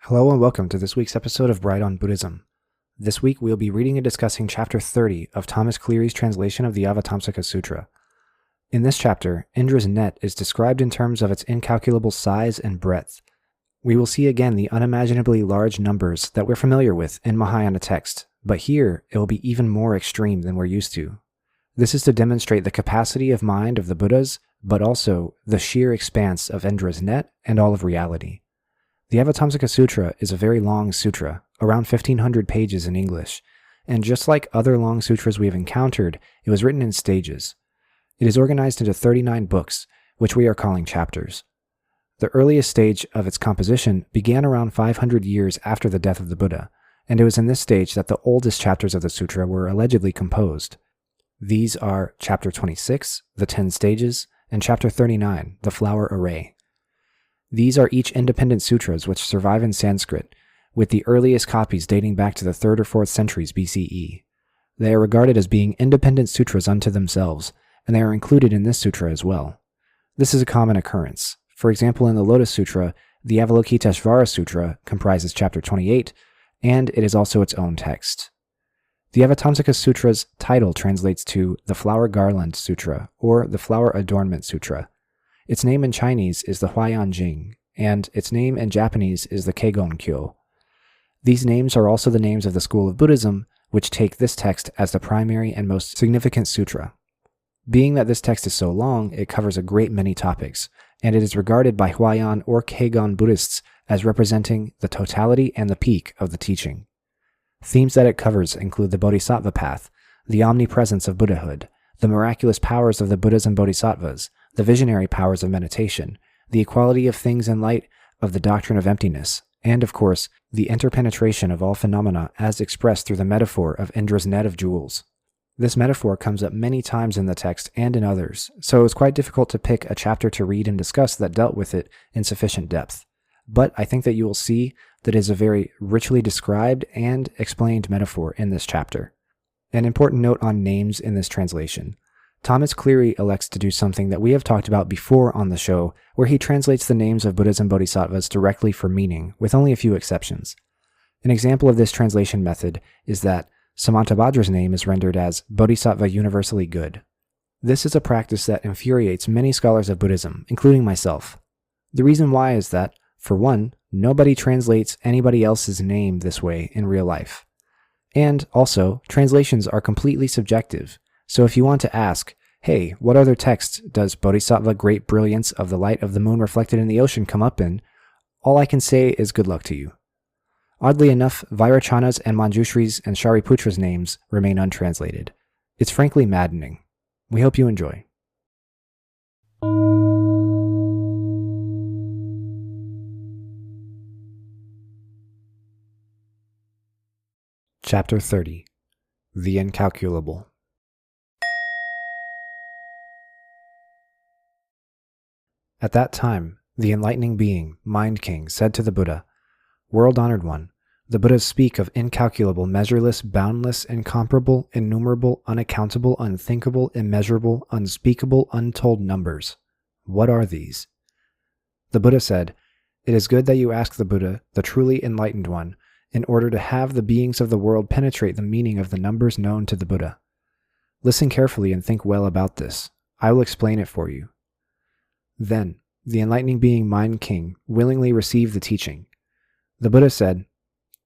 Hello and welcome to this week's episode of Bright on Buddhism. This week we'll be reading and discussing Chapter 30 of Thomas Cleary's translation of the Avatamsaka Sutra. In this chapter, Indra's net is described in terms of its incalculable size and breadth. We will see again the unimaginably large numbers that we're familiar with in Mahayana text, but here it will be even more extreme than we're used to. This is to demonstrate the capacity of mind of the Buddhas, but also the sheer expanse of Indra's net and all of reality. The Avatamsaka Sutra is a very long sutra, around 1,500 pages in English, and just like other long sutras we have encountered, it was written in stages. It is organized into 39 books, which we are calling chapters. The earliest stage of its composition began around 500 years after the death of the Buddha, and it was in this stage that the oldest chapters of the sutra were allegedly composed. These are Chapter 26, the 10 stages, and Chapter 39, the flower array. These are each independent sutras which survive in Sanskrit, with the earliest copies dating back to the 3rd or 4th centuries BCE. They are regarded as being independent sutras unto themselves, and they are included in this sutra as well. This is a common occurrence. For example, in the Lotus Sutra, the Avalokiteshvara Sutra comprises Chapter 28, and it is also its own text. The Avatamsaka Sutra's title translates to the Flower Garland Sutra, or the Flower Adornment Sutra. Its name in Chinese is the Huayen, and its name in Japanese is the Keigon-kyo. These names are also the names of the school of Buddhism, which take this text as the primary and most significant sutra. Being that this text is so long, it covers a great many topics, and it is regarded by Huayen or Keigon Buddhists as representing the totality and the peak of the teaching. Themes that it covers include the Bodhisattva path, the omnipresence of Buddhahood, the miraculous powers of the Buddhas and Bodhisattvas, the visionary powers of meditation, the equality of things in light of the doctrine of emptiness, and of course, the interpenetration of all phenomena as expressed through the metaphor of Indra's net of jewels. This metaphor comes up many times in the text and in others, so it was quite difficult to pick a chapter to read and discuss that dealt with it in sufficient depth. But I think that you will see that it is a very richly described and explained metaphor in this chapter. An important note on names in this translation. Thomas Cleary elects to do something that we have talked about before on the show, where he translates the names of Buddhas and Bodhisattvas directly for meaning, with only a few exceptions. An example of this translation method is that Samantabhadra's name is rendered as Bodhisattva Universally Good. This is a practice that infuriates many scholars of Buddhism, including myself. The reason why is that, for one, nobody translates anybody else's name this way in real life. And also, translations are completely subjective. So if you want to ask, hey, what other text does Bodhisattva great brilliance of the light of the moon reflected in the ocean come up in? All I can say is good luck to you. Oddly enough, Vairocana's and Manjushri's and Shariputra's names remain untranslated. It's frankly maddening. We hope you enjoy. Chapter 30. The Incalculable. At that time, the enlightening being, Mind King, said to the Buddha, "World-honored one, the Buddhas speak of incalculable, measureless, boundless, incomparable, innumerable, unaccountable, unthinkable, immeasurable, unspeakable, untold numbers. What are these?" The Buddha said, "It is good that you ask the Buddha, the truly enlightened one, in order to have the beings of the world penetrate the meaning of the numbers known to the Buddha. Listen carefully and think well about this. I will explain it for you." Then, the enlightening being Mind King willingly received the teaching. The Buddha said,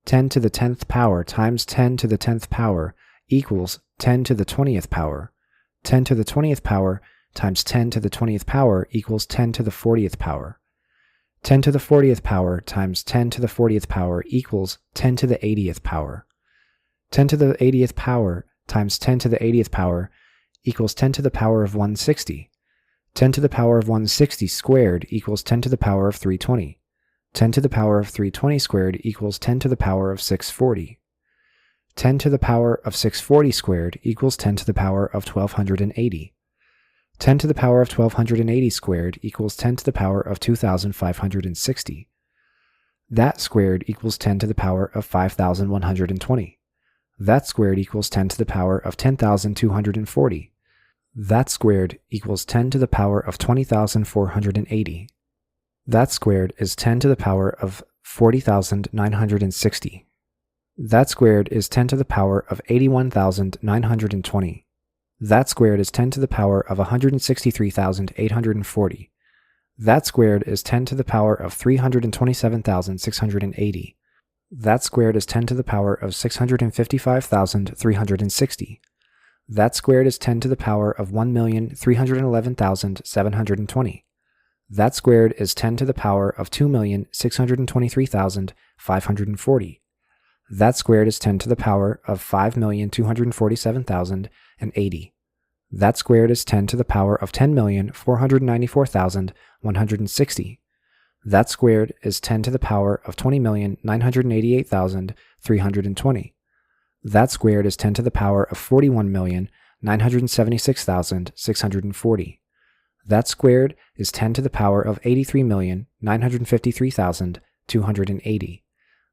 10 to the 10th power times 10 to the 10th power equals 10 to the 20th power. 10 to the 20th power times 10 to the 20th power equals 10 to the 40th power. 10 to the 40th power times 10 to the 40th power equals 10 to the 80th power. 10 to the 80th power times 10 to the 80th power equals 10 to the power of 160. 10 to the power of 160 squared equals 10 to the power of 320. 10 to the power of 320 squared equals 10 to the power of 640. 10 to the power of 640 squared equals 10 to the power of 1280. 10 to the power of 1280 squared equals 10 to the power of 2560. That squared equals 10 to the power of 5120. That squared equals 10 to the power of 10,240. That squared equals 10 to the power of 20,480. That squared is 10 to the power of 40,960. That squared is 10 to the power of 81,920. That squared is 10 to the power of 163,840. That squared is 10 to the power of 327,680. That squared is 10 to the power of 655,360. That squared is 10 to the power of 1,311,720. That squared is 10 to the power of 2,623,540. That squared is 10 to the power of 5,247,080. That squared is 10 to the power of 10,494,160. That squared is 10 to the power of 20,988,320. That squared is 10 to the power of 41,976,640. That squared is 10 to the power of 83,953,280.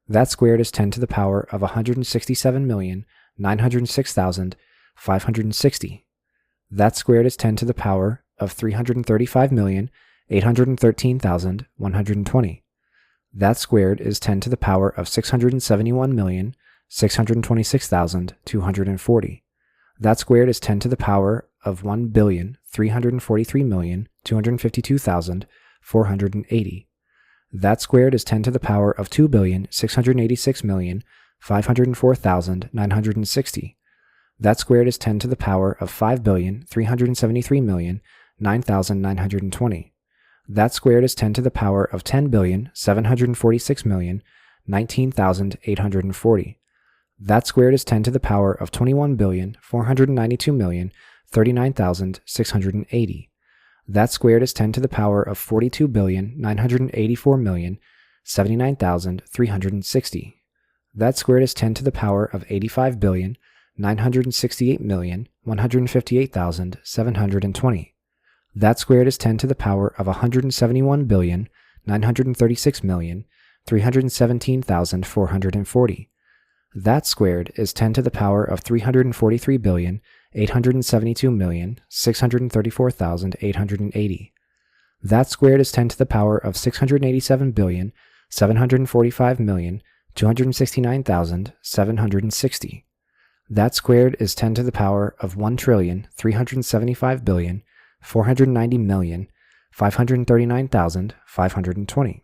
That squared is 10 to the power of 167,906,560. That squared is 10 to the power of 335,813,120. That squared is 10 to the power of 671,626,240. That squared is 10 to the power of 1,343,252,480. That squared is 10 to the power of 2,686,504,960. That squared is 10 to the power of 5,373,009,920. That squared is 10 to the power of 10,746,019,840. That squared is 10 to the power of 21,492,039,680. That squared is 10 to the power of 42,984,079,360. That squared is 10 to the power of 85,968,158,720. That squared is 10 to the power of 171,936,317,440. That squared is 10 to the power of 343,872,634,880. That squared is 10 to the power of 687,745,269,760. That squared is 10 to the power of 1,375,490,539,520.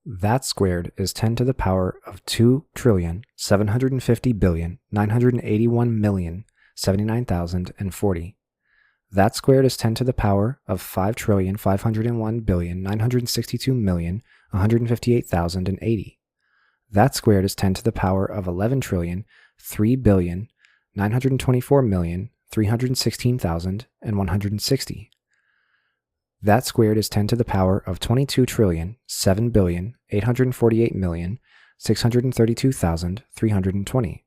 That squared is 10 to the power of 2,750,981,079,040. That squared is 10 to the power of 5,501,962,158,080. That squared is 10 to the power of 11,003,924,316,160. That squared is 10 to the power of 22,007,848,632,320.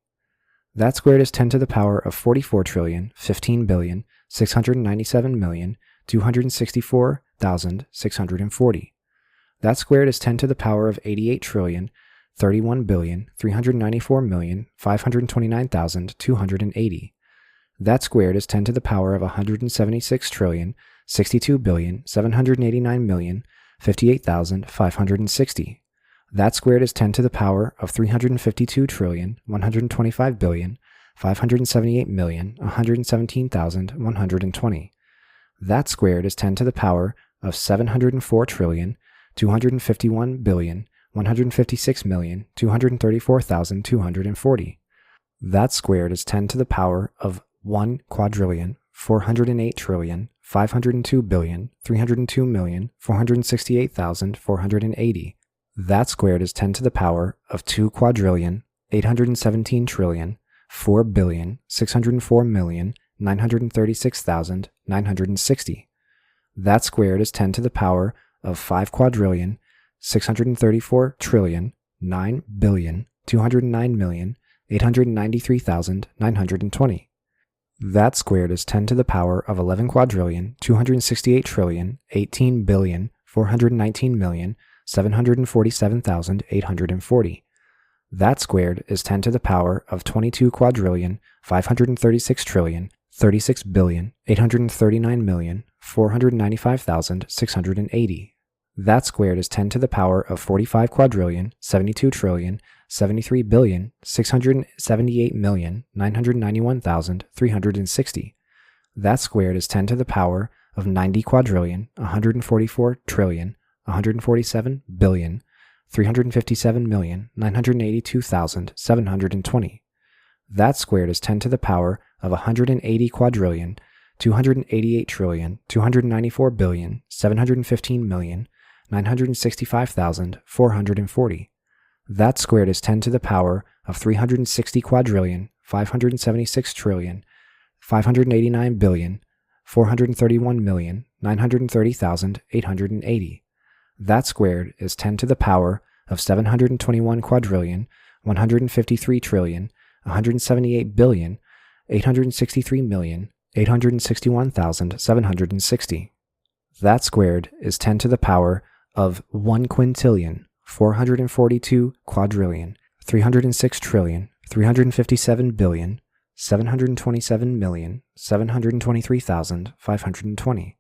That squared is 10 to the power of 44,015,697,264,640. That squared is 10 to the power of 88,31,394,529,280. That squared is 10 to the power of 176,62,789,058,560. That squared is 10 to the power of 352,125,578,117,120. That squared is 10 to the power of 704,251,156,234,240. That squared is 10 to the power of 1,408,502,302,468,480. That squared is 10 to the power of 2,817,4,604,936,960. That squared is 10 to the power of 5,634,9,209,893,920. That squared is 10 to the power of 11,268,018,419,747,840. That squared is 10 to the power of 22,536,36,839,495,680. That squared is 10 to the power of 45 quadrillion, 72 trillion, 73 billion, 678,991,360. That squared is 10 to the power of 90 quadrillion, 144 trillion, 147 billion, 357,982,720. That squared is 10 to the power of 180 quadrillion, 288 trillion, 294 billion, 715 million, 965,440. That squared is 10 to the power of 360 quadrillion, 576 trillion, 589 billion, 431,930,880. That squared is 10 to the power of 721 quadrillion, 153 trillion, 178 billion, 863 million, 861,760. That squared is 10 to the power of 1 quintillion, 442 quadrillion, 306 trillion, 357 billion, 727 million, 723,520.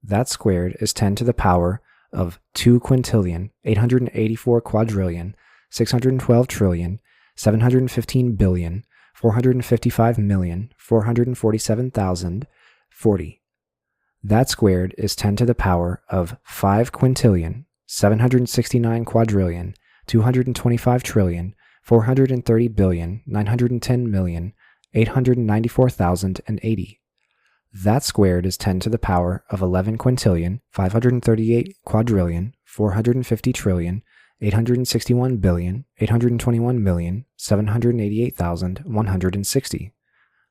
That squared is 10 to the power of 2 quintillion, 884 quadrillion, 612 trillion, 715 billion, 455 million, 447,040. That squared is 10 to the power of 5 quintillion, 769 quadrillion, 225 trillion, 430 billion, 910 million, 894,080. That squared is 10 to the power of 11 quintillion, 538 quadrillion, 450 trillion, 861 billion, 821 million, 788,160.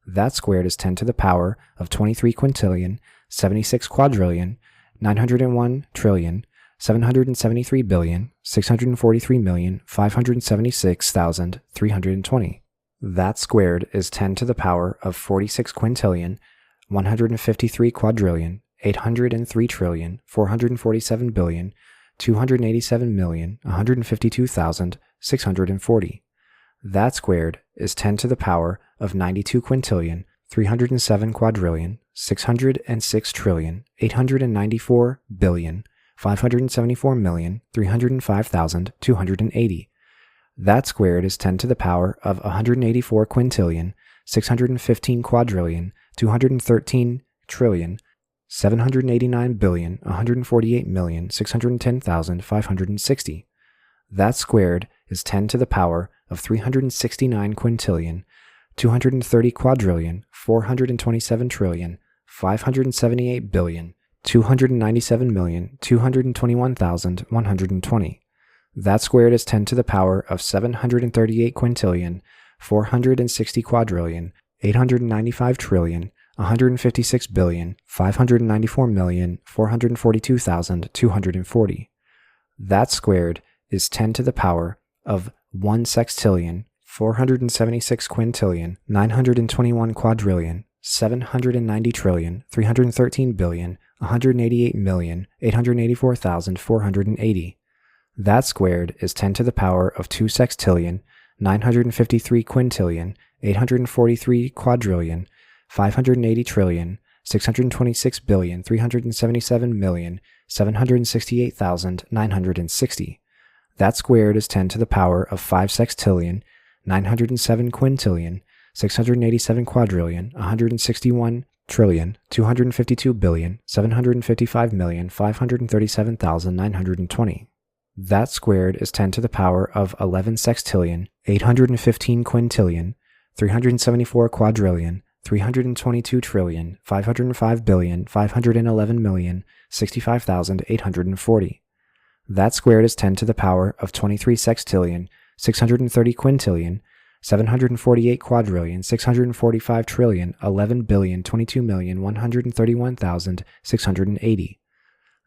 That squared is 10 to the power of 23 quintillion, 76 quadrillion, 901 trillion, 773 billion, 643 million, 576,320. That squared is 10 to the power of 46 quintillion, 153 quadrillion, 803 trillion, 447 billion, 287 million, 152,640. That squared is 10 to the power of 92 quintillion, 307 quadrillion, 606 trillion, 894 billion, 574 million, 305,280. That squared is 10 to the power of 184 quintillion, 615 quadrillion, 213 trillion, 789 billion, 148 million, 610,560. That squared is 10 to the power of 369 quintillion, 230 quadrillion, 427 trillion, 578 billion, 297 million, 221,120. That squared is 10 to the power of 738 quintillion, 460 quadrillion, 895 trillion, 156 billion, 594 million, 442,240. That squared is 10 to the power of 1 sextillion, 476 quintillion, 921 quadrillion, 790 trillion, 313 billion, 188 million, 884,480. That squared is 10 to the power of 2 sextillion, 953 quintillion, 843 quadrillion, 580 trillion, 626 billion, 377 million, 768,960. That squared is 10 to the power of 5 sextillion, 907 quintillion, 687 quadrillion, 161 trillion, 252 billion, 755 million, 537,920. That squared is 10 to the power of 11 sextillion, 815 quintillion, 374 quadrillion, 322 trillion, 505 billion, 511 million, 65,840. That squared is 10 to the power of 23 sextillion, 630 quintillion, 748 quadrillion, 645 trillion, 11 billion, 22 million, 131,680.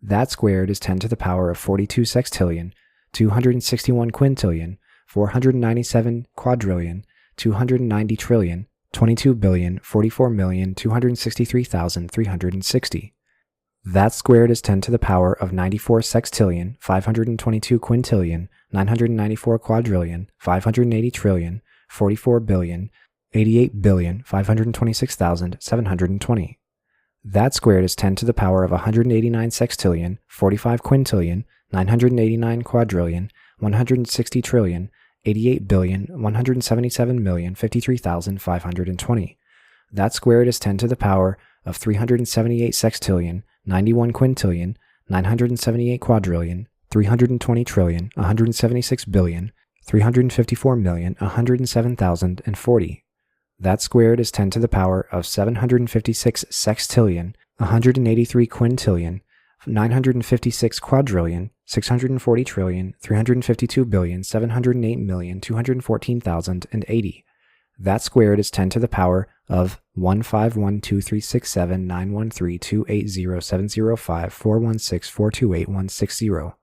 That squared is 10 to the power of 42 sextillion, 261 quintillion, 497 quadrillion, 290 trillion, 22 billion, 44 million, 263,360. That squared is 10 to the power of 94 sextillion, 522 quintillion, 994 quadrillion, 580 trillion, 44 billion, 88 billion, 526,720. That squared is 10 to the power of 189 sextillion, 45 quintillion, 989 quadrillion, 160 trillion, 88 billion, 177 million, 53,520. That squared is 10 to the power of 378 sextillion, 91 quintillion, 978 quadrillion, 320 trillion, 176 billion, 354 million, 107,040. That squared is 10 to the power of 756 sextillion, 183 quintillion, 956 quadrillion, 640 trillion, 352 billion, 708 million, 214,080. That squared is 10 to the power of 1512367913280705416428160.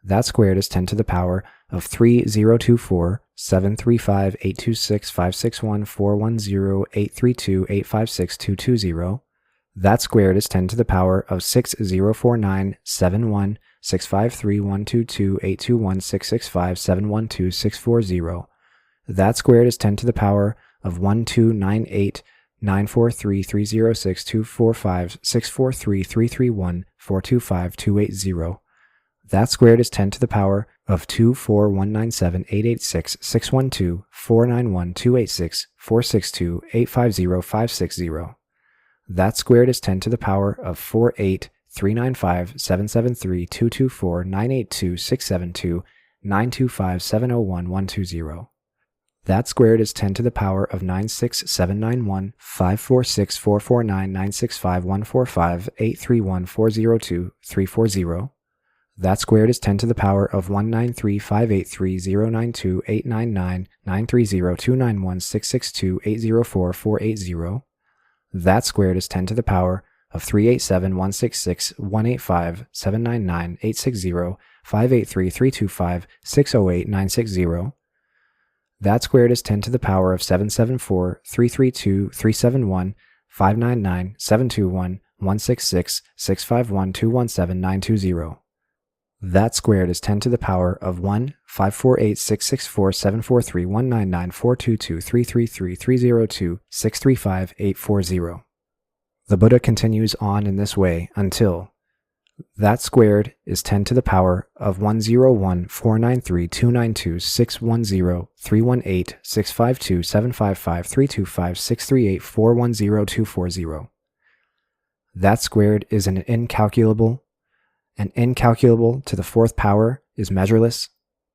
That squared is 10 to the power of 30247358265614108328562220. That squared is 10 to the power of 604971653122821665712640. That squared is 10 to the power of 1298943306245643331425280. That squared is 10 to the power of 2419788661291286462850560. That squared is 10 to the power of 4839577322498267292570120. That squared is 10 to the power of 9679154644996514583140234. That squared is 10 to the power of 193583092899930291662804480. That squared is 10 to the power of 3871618579986058332560890. That squared is 10 to the power of 774-332-371-599-721-166-651-217-920. That squared is 10 to the power of 1-548-664-743-199-422-333-302-635-840. The Buddha continues on in this way until that squared is 10 to the power of 101-493-292-610-318-652-755-325-638-410-240. That squared is an incalculable. An incalculable to the fourth power is measureless.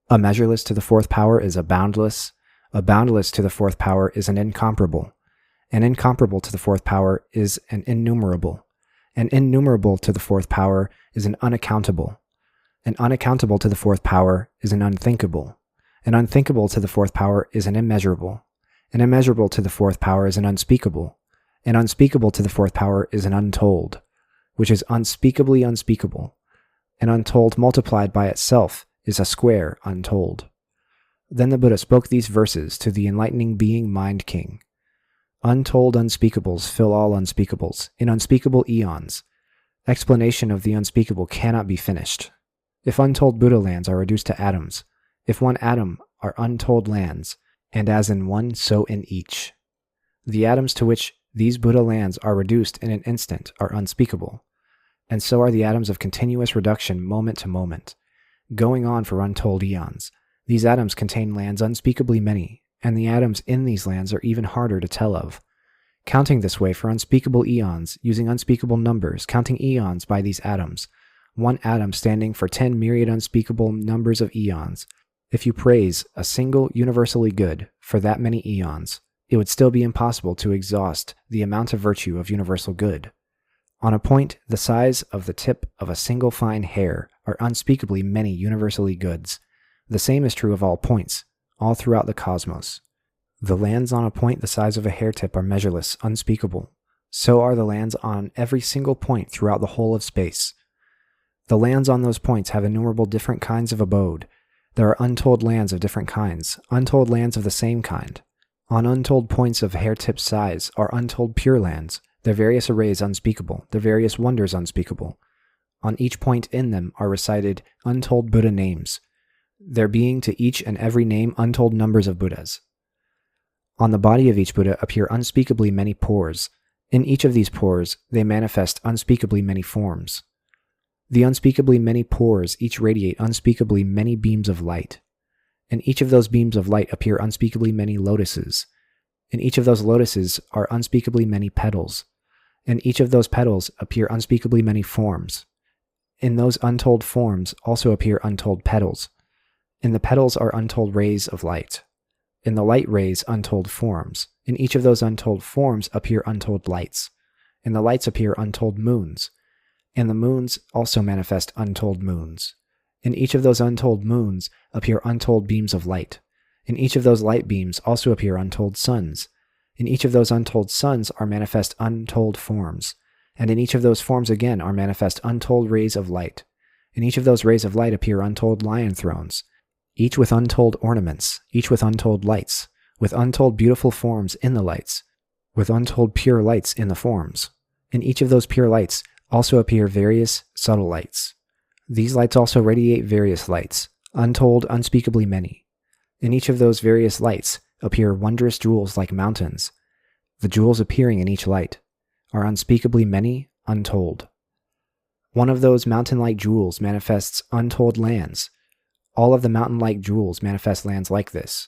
A measureless to the fourth power is a boundless. A boundless to the fourth power is an incomparable. An incomparable to the fourth power is an innumerable. An innumerable to the fourth power is an unaccountable. An unaccountable to the fourth power is an unthinkable. An unthinkable to the fourth power is an immeasurable. An immeasurable to the fourth power is an unspeakable. An unspeakable to the fourth power is an untold, which is unspeakably unspeakable. An untold multiplied by itself is a square untold. Then the Buddha spoke these verses to the enlightening being Mind King. Untold unspeakables fill all unspeakables, in unspeakable eons. Explanation of the unspeakable cannot be finished. If untold Buddha lands are reduced to atoms, if one atom are untold lands, and as in one, so in each. The atoms to which these Buddha lands are reduced in an instant are unspeakable, and so are the atoms of continuous reduction moment to moment, going on for untold eons. These atoms contain lands unspeakably many, and the atoms in these lands are even harder to tell of. Counting this way for unspeakable eons, using unspeakable numbers, counting eons by these atoms, one atom standing for 10 myriad unspeakable numbers of eons. If you praise a single universally good for that many eons, it would still be impossible to exhaust the amount of virtue of universal good. On a point the size of the tip of a single fine hair are unspeakably many universally goods. The same is true of all points, all throughout the cosmos. The lands on a point the size of a hair tip are measureless, unspeakable. So are the lands on every single point throughout the whole of space. The lands on those points have innumerable different kinds of abode. There are untold lands of different kinds, untold lands of the same kind. On untold points of hair tip size are untold pure lands, their various arrays unspeakable, their various wonders unspeakable. On each point in them are recited untold Buddha names, there being to each and every name untold numbers of Buddhas. On the body of each Buddha appear unspeakably many pores. In each of these pores, they manifest unspeakably many forms. The unspeakably many pores each radiate unspeakably many beams of light. In each of those beams of light appear unspeakably many lotuses. In each of those lotuses are unspeakably many petals. In each of those petals appear unspeakably many forms. In those untold forms also appear untold petals. In the petals are untold rays of light. In the light rays, untold forms. In each of those untold forms appear untold lights. In the lights appear untold moons. In the moons also manifest untold moons. In each of those untold moons appear untold beams of light. In each of those light beams also appear untold suns. In each of those untold suns are manifest untold forms. And in each of those forms again are manifest untold rays of light. In each of those rays of light appear untold lion thrones, each with untold ornaments, each with untold lights, with untold beautiful forms in the lights, with untold pure lights in the forms. In each of those pure lights also appear various subtle lights. These lights also radiate various lights, untold, unspeakably many. In each of those various lights appear wondrous jewels like mountains. The jewels appearing in each light are unspeakably many, untold. One of those mountain-like jewels manifests untold lands. All of the mountain-like jewels manifest lands like this.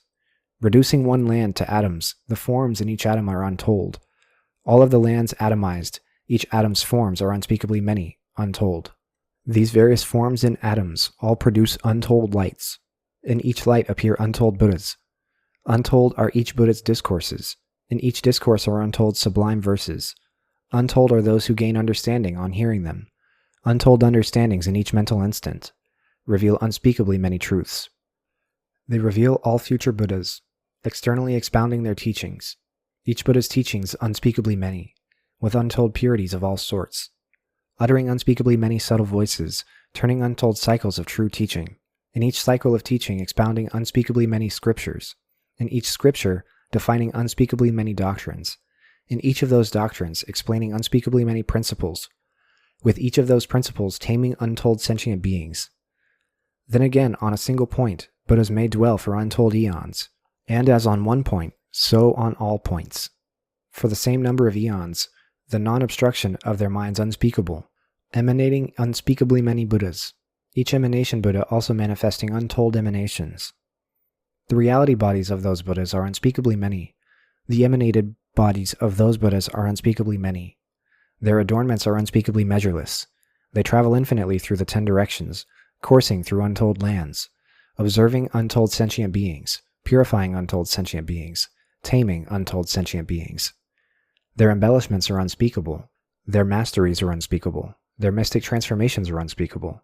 Reducing one land to atoms, the forms in each atom are untold. All of the lands atomized, each atom's forms are unspeakably many, untold. These various forms in atoms all produce untold lights. In each light appear untold Buddhas. Untold are each Buddha's discourses. In each discourse are untold sublime verses. Untold are those who gain understanding on hearing them. Untold understandings in each mental instant reveal unspeakably many truths. They reveal all future Buddhas, externally expounding their teachings. Each Buddha's teachings unspeakably many, with untold purities of all sorts, uttering unspeakably many subtle voices, turning untold cycles of true teaching. In each cycle of teaching expounding unspeakably many scriptures. In each scripture defining unspeakably many doctrines. In each of those doctrines explaining unspeakably many principles, with each of those principles taming untold sentient beings. Then again, on a single point, Buddhas may dwell for untold eons, and as on one point, so on all points. For the same number of eons, the non-obstruction of their minds unspeakable, emanating unspeakably many Buddhas, each emanation Buddha also manifesting untold emanations. The reality bodies of those Buddhas are unspeakably many. The emanated bodies of those Buddhas are unspeakably many. Their adornments are unspeakably measureless. They travel infinitely through the 10 directions, coursing through untold lands, observing untold sentient beings, purifying untold sentient beings, taming untold sentient beings. Their embellishments are unspeakable. Their masteries are unspeakable. Their mystic transformations are unspeakable.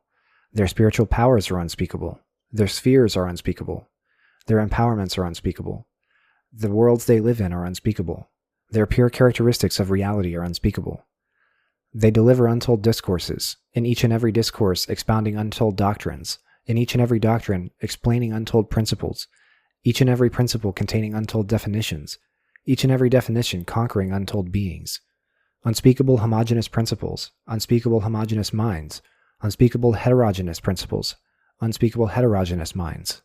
Their spiritual powers are unspeakable. Their spheres are unspeakable. Their empowerments are unspeakable. The worlds they live in are unspeakable. Their pure characteristics of reality are unspeakable. They deliver untold discourses, in each and every discourse expounding untold doctrines, in each and every doctrine explaining untold principles, each and every principle containing untold definitions, each and every definition conquering untold beings. Unspeakable homogeneous principles, unspeakable homogeneous minds, unspeakable heterogeneous principles, unspeakable heterogeneous minds.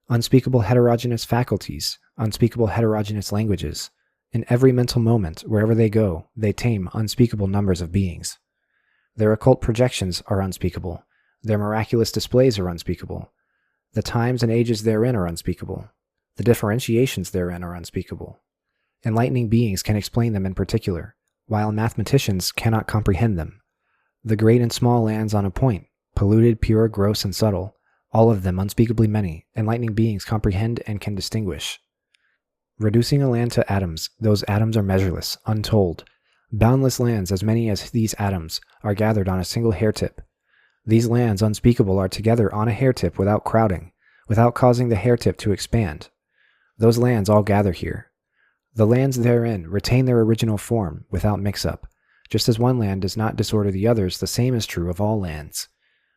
Unspeakable heterogeneous faculties, unspeakable heterogeneous languages. In every mental moment, wherever they go, they tame unspeakable numbers of beings. Their occult projections are unspeakable. Their miraculous displays are unspeakable. The times and ages therein are unspeakable. The differentiations therein are unspeakable. Enlightening beings can explain them in particular, while mathematicians cannot comprehend them. The great and small lands on a point, polluted, pure, gross, and subtle, all of them unspeakably many, enlightening beings comprehend and can distinguish. Reducing a land to atoms, those atoms are measureless, untold. Boundless lands, as many as these atoms, are gathered on a single hair tip. These lands unspeakable are together on a hair tip without crowding, without causing the hair tip to expand. Those lands all gather here. The lands therein retain their original form without mix-up. Just as one land does not disorder the others, the same is true of all lands.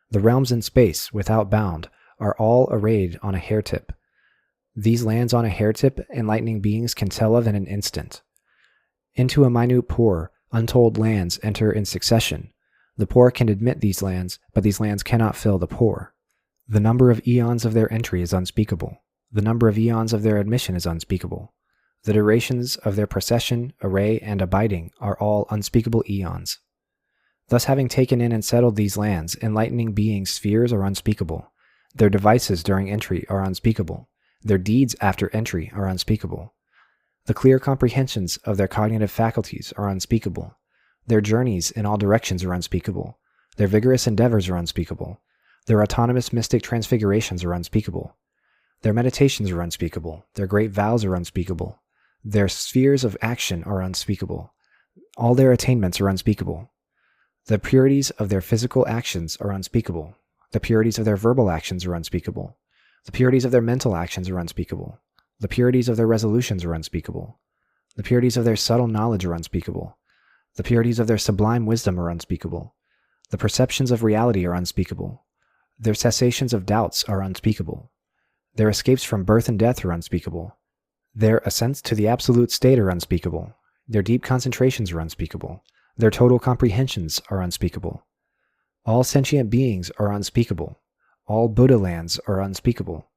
The realms in space, without bound, are all arrayed on a hair tip. These lands on a hair tip, enlightening beings can tell of in an instant. Into a minute pore, untold lands enter in succession. The pore can admit these lands, but these lands cannot fill the pore. The number of eons of their entry is unspeakable. The number of eons of their admission is unspeakable. The durations of their procession, array, and abiding are all unspeakable eons. Thus, having taken in and settled these lands, enlightening beings' spheres are unspeakable. Their devices during entry are unspeakable. Their deeds after entry are unspeakable. The clear comprehensions of their cognitive faculties are unspeakable. Their journeys in all directions are unspeakable. Their vigorous endeavors are unspeakable. Their autonomous mystic transfigurations are unspeakable. Their meditations are unspeakable. Their great vows are unspeakable. Their spheres of action are unspeakable. All their attainments are unspeakable. The purities of their physical actions are unspeakable. The purities of their verbal actions are unspeakable. The purities of their mental actions are unspeakable. The purities of their resolutions are unspeakable. The purities of their subtle knowledge are unspeakable. The purities of their sublime wisdom are unspeakable. The perceptions of reality are unspeakable. Their cessations of doubts are unspeakable. Their escapes from birth and death are unspeakable. Their ascents to the absolute state are unspeakable. Their deep concentrations are unspeakable. Their total comprehensions are unspeakable. All sentient beings are unspeakable. All Buddha lands are unspeakable.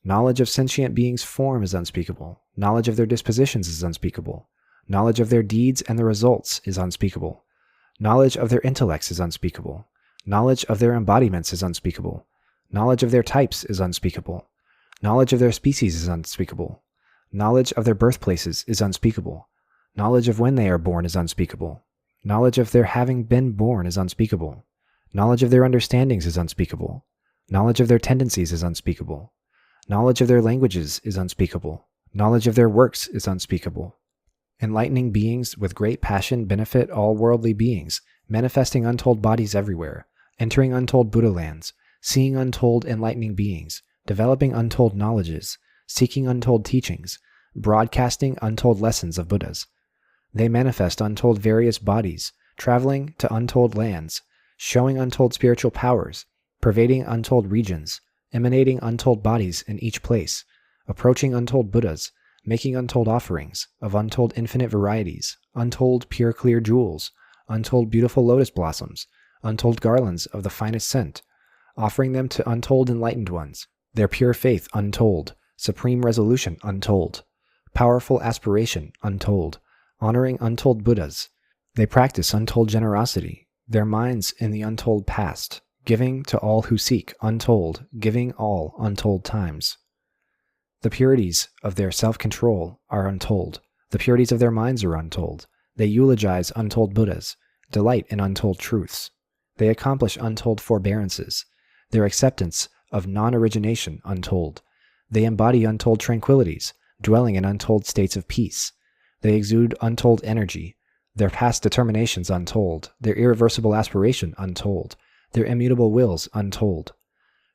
Knowledge of sentient beings' form is unspeakable. Knowledge of their dispositions is unspeakable. Knowledge of their deeds and the results is unspeakable. Knowledge of their intellects is unspeakable. Knowledge of their embodiments is unspeakable. Knowledge of their types is unspeakable. Knowledge of their species is unspeakable. Knowledge of their birthplaces is unspeakable. Knowledge of when they are born is unspeakable. Knowledge of their having been born is unspeakable. Knowledge of their understandings is unspeakable. Knowledge of their tendencies is unspeakable. Knowledge of their languages is unspeakable. Knowledge of their works is unspeakable. Enlightening beings with great passion benefit all worldly beings, manifesting untold bodies everywhere, entering untold Buddha lands, seeing untold enlightening beings, developing untold knowledges, seeking untold teachings, broadcasting untold lessons of Buddhas. They manifest untold various bodies, traveling to untold lands, showing untold spiritual powers, pervading untold regions, emanating untold bodies in each place, approaching untold Buddhas, making untold offerings of untold infinite varieties, untold pure clear jewels, untold beautiful lotus blossoms, untold garlands of the finest scent, offering them to untold enlightened ones, their pure faith untold, supreme resolution untold, powerful aspiration untold, honoring untold Buddhas. They practice untold generosity, their minds in the untold past, giving to all who seek untold, giving all untold times. The purities of their self-control are untold. The purities of their minds are untold. They eulogize untold Buddhas, delight in untold truths. They accomplish untold forbearances, their acceptance of non-origination untold. They embody untold tranquilities, dwelling in untold states of peace. They exude untold energy, their past determinations untold, their irreversible aspiration untold, their immutable wills untold.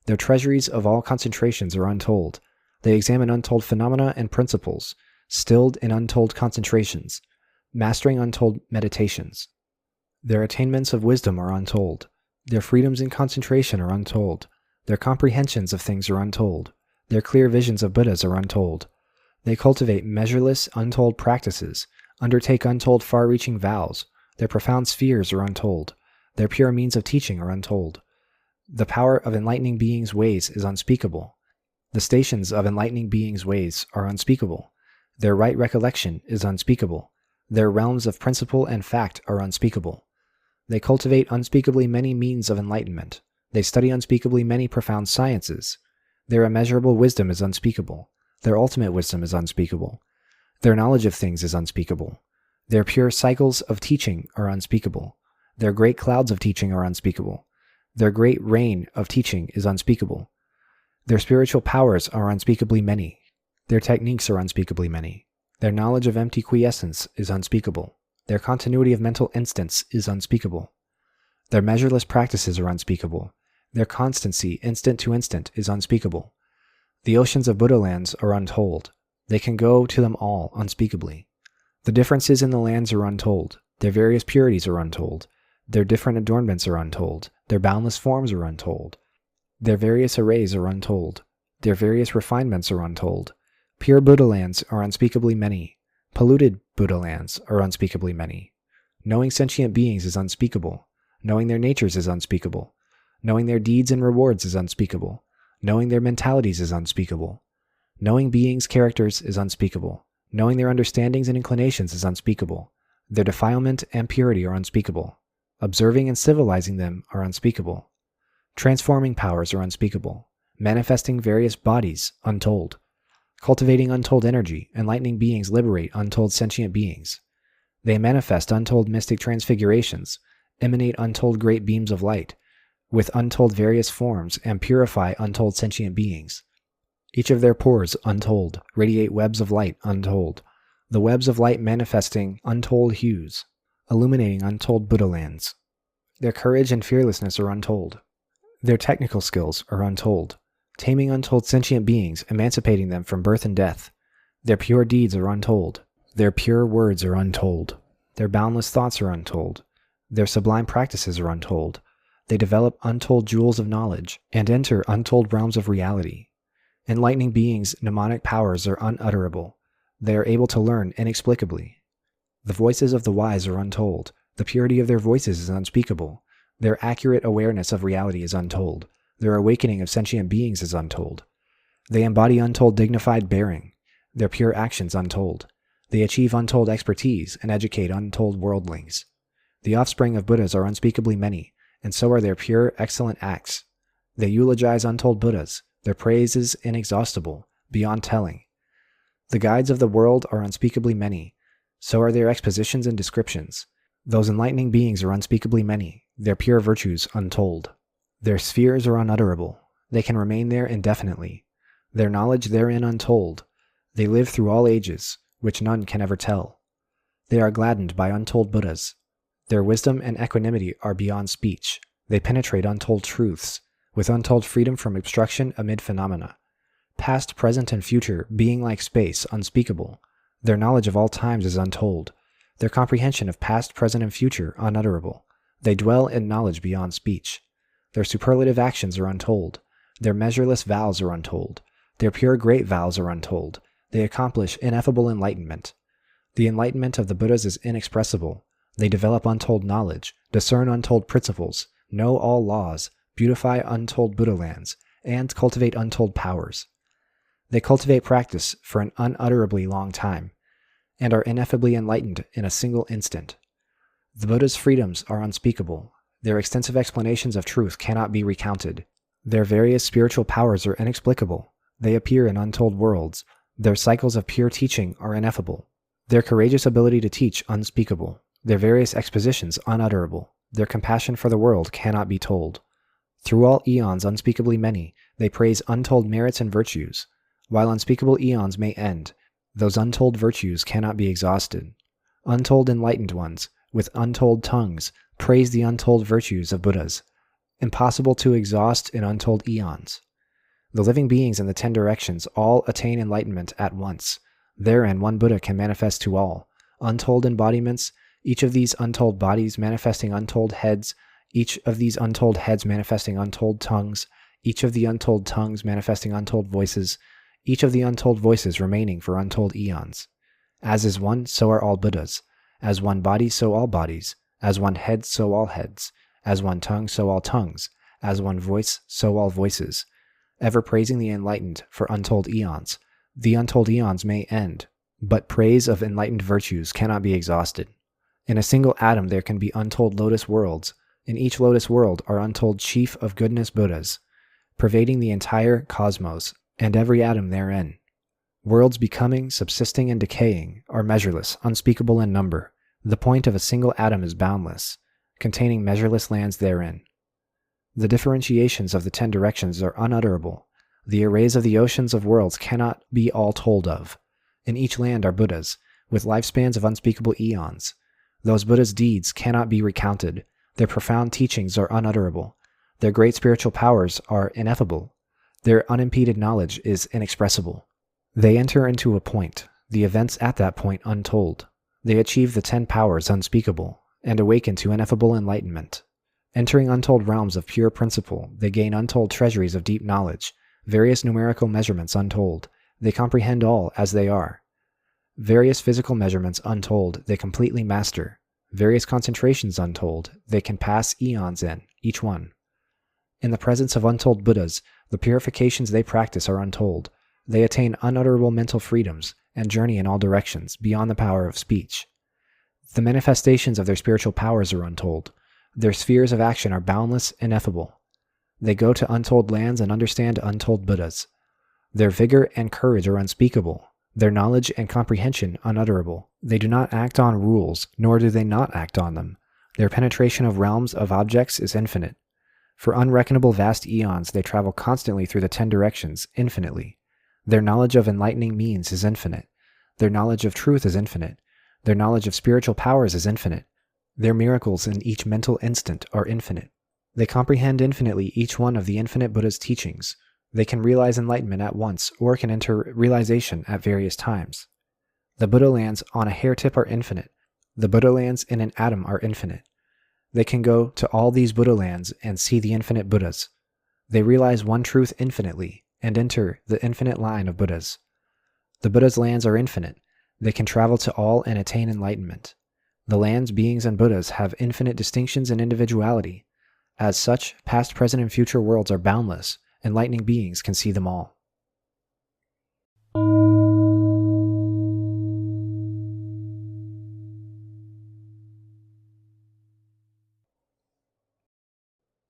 Their treasuries of all concentrations are untold. They examine untold phenomena and principles, stilled in untold concentrations, mastering untold meditations. Their attainments of wisdom are untold. Their freedoms in concentration are untold. Their comprehensions of things are untold. Their clear visions of Buddhas are untold. They cultivate measureless, untold practices, undertake untold far-reaching vows. Their profound spheres are untold. Their pure means of teaching are untold. The power of enlightening beings' ways is unspeakable. The stations of enlightening beings' ways are unspeakable. Their right recollection is unspeakable. Their realms of principle and fact are unspeakable. They cultivate unspeakably many means of enlightenment. They study unspeakably many profound sciences. Their immeasurable wisdom is unspeakable. Their ultimate wisdom is unspeakable. Their knowledge of things is unspeakable. Their pure cycles of teaching are unspeakable. Their great clouds of teaching are unspeakable. Their great rain of teaching is unspeakable. Their spiritual powers are unspeakably many. Their techniques are unspeakably many. Their knowledge of empty quiescence is unspeakable. Their continuity of mental instants is unspeakable. Their measureless practices are unspeakable. Their constancy, instant to instant, is unspeakable. The oceans of Buddha lands are untold. They can go to them all unspeakably. The differences in the lands are untold. Their various purities are untold. Their different adornments are untold. Their boundless forms are untold. Their various arrays are untold. Their various refinements are untold. Pure Buddha lands are unspeakably many. Polluted Buddha lands are unspeakably many. Knowing sentient beings is unspeakable. Knowing their natures is unspeakable. Knowing their deeds and rewards is unspeakable. Knowing their mentalities is unspeakable. Knowing beings' characters is unspeakable. Knowing their understandings and inclinations is unspeakable. Their defilement and purity are unspeakable. Observing and civilizing them are unspeakable. Transforming powers are unspeakable. Manifesting various bodies, untold. Cultivating untold energy, enlightening beings liberate untold sentient beings. They manifest untold mystic transfigurations, emanate untold great beams of light, with untold various forms, and purify untold sentient beings. Each of their pores, untold, radiate webs of light, untold. The webs of light manifesting untold hues, illuminating untold Buddha lands. Their courage and fearlessness are untold. Their technical skills are untold, taming untold sentient beings, emancipating them from birth and death. Their pure deeds are untold. Their pure words are untold. Their boundless thoughts are untold. Their sublime practices are untold. They develop untold jewels of knowledge and enter untold realms of reality. Enlightening beings' mnemonic powers are unutterable. They are able to learn inexplicably. The voices of the wise are untold. The purity of their voices is unspeakable. Their accurate awareness of reality is untold. Their awakening of sentient beings is untold. They embody untold dignified bearing. Their pure actions untold. They achieve untold expertise and educate untold worldlings. The offspring of Buddhas are unspeakably many, and so are their pure, excellent acts. They eulogize untold Buddhas. Their praise is inexhaustible, beyond telling. The guides of the world are unspeakably many. So are their expositions and descriptions. Those enlightening beings are unspeakably many, their pure virtues untold. Their spheres are unutterable. They can remain there indefinitely. Their knowledge therein untold. They live through all ages, which none can ever tell. They are gladdened by untold Buddhas. Their wisdom and equanimity are beyond speech. They penetrate untold truths, with untold freedom from obstruction amid phenomena. Past, present, and future, being like space, unspeakable. Their knowledge of all times is untold. Their comprehension of past, present, and future, unutterable. They dwell in knowledge beyond speech. Their superlative actions are untold. Their measureless vows are untold. Their pure great vows are untold. They accomplish ineffable enlightenment. The enlightenment of the Buddhas is inexpressible. They develop untold knowledge, discern untold principles, know all laws, beautify untold Buddha lands, and cultivate untold powers. They cultivate practice for an unutterably long time, and are ineffably enlightened in a single instant. The Buddha's freedoms are unspeakable. Their extensive explanations of truth cannot be recounted. Their various spiritual powers are inexplicable. They appear in untold worlds. Their cycles of pure teaching are ineffable. Their courageous ability to teach unspeakable. Their various expositions unutterable. Their compassion for the world cannot be told. Through all eons unspeakably many, they praise untold merits and virtues. While unspeakable eons may end, those untold virtues cannot be exhausted. Untold enlightened ones, with untold tongues, praise the untold virtues of Buddhas, impossible to exhaust in untold eons. The living beings in the 10 directions all attain enlightenment at once. Therein one Buddha can manifest to all. Untold embodiments, each of these untold bodies manifesting untold heads, each of these untold heads manifesting untold tongues, each of the untold tongues manifesting untold voices, each of the untold voices remaining for untold eons. As is one, so are all Buddhas. As one body, so all bodies. As one head, so all heads. As one tongue, so all tongues. As one voice, so all voices. Ever praising the enlightened for untold eons. The untold eons may end, but praise of enlightened virtues cannot be exhausted. In a single atom there can be untold lotus worlds. In each lotus world are untold chief of goodness Buddhas, pervading the entire cosmos and every atom therein. Worlds becoming, subsisting, and decaying are measureless, unspeakable in number. The point of a single atom is boundless, containing measureless lands therein. The differentiations of the 10 directions are unutterable. The arrays of the oceans of worlds cannot be all told of. In each land are Buddhas, with lifespans of unspeakable eons. Those Buddhas' deeds cannot be recounted. Their profound teachings are unutterable. Their great spiritual powers are ineffable. Their unimpeded knowledge is inexpressible. They enter into a point, the events at that point untold. They achieve the 10 powers unspeakable, and awaken to ineffable enlightenment. Entering untold realms of pure principle, they gain untold treasuries of deep knowledge, various numerical measurements untold. They comprehend all as they are. Various physical measurements untold, they completely master. Various concentrations untold, they can pass eons in, each one. In the presence of untold Buddhas, the purifications they practice are untold. They attain unutterable mental freedoms, and journey in all directions, beyond the power of speech. The manifestations of their spiritual powers are untold. Their spheres of action are boundless, ineffable. They go to untold lands and understand untold Buddhas. Their vigor and courage are unspeakable, their knowledge and comprehension unutterable. They do not act on rules, nor do they not act on them. Their penetration of realms of objects is infinite. For unreckonable vast eons they travel constantly through the 10 directions, infinitely. Their knowledge of enlightening means is infinite. Their knowledge of truth is infinite. Their knowledge of spiritual powers is infinite. Their miracles in each mental instant are infinite. They comprehend infinitely each one of the infinite Buddha's teachings. They can realize enlightenment at once, or can enter realization at various times. The Buddha lands on a hair tip are infinite. The Buddha lands in an atom are infinite. They can go to all these Buddha lands and see the infinite Buddhas. They realize one truth infinitely, and enter the infinite line of Buddhas. The Buddha's lands are infinite. They can travel to all and attain enlightenment. The lands, beings, and Buddhas have infinite distinctions and individuality. As such, past, present, and future worlds are boundless. Enlightening beings can see them all.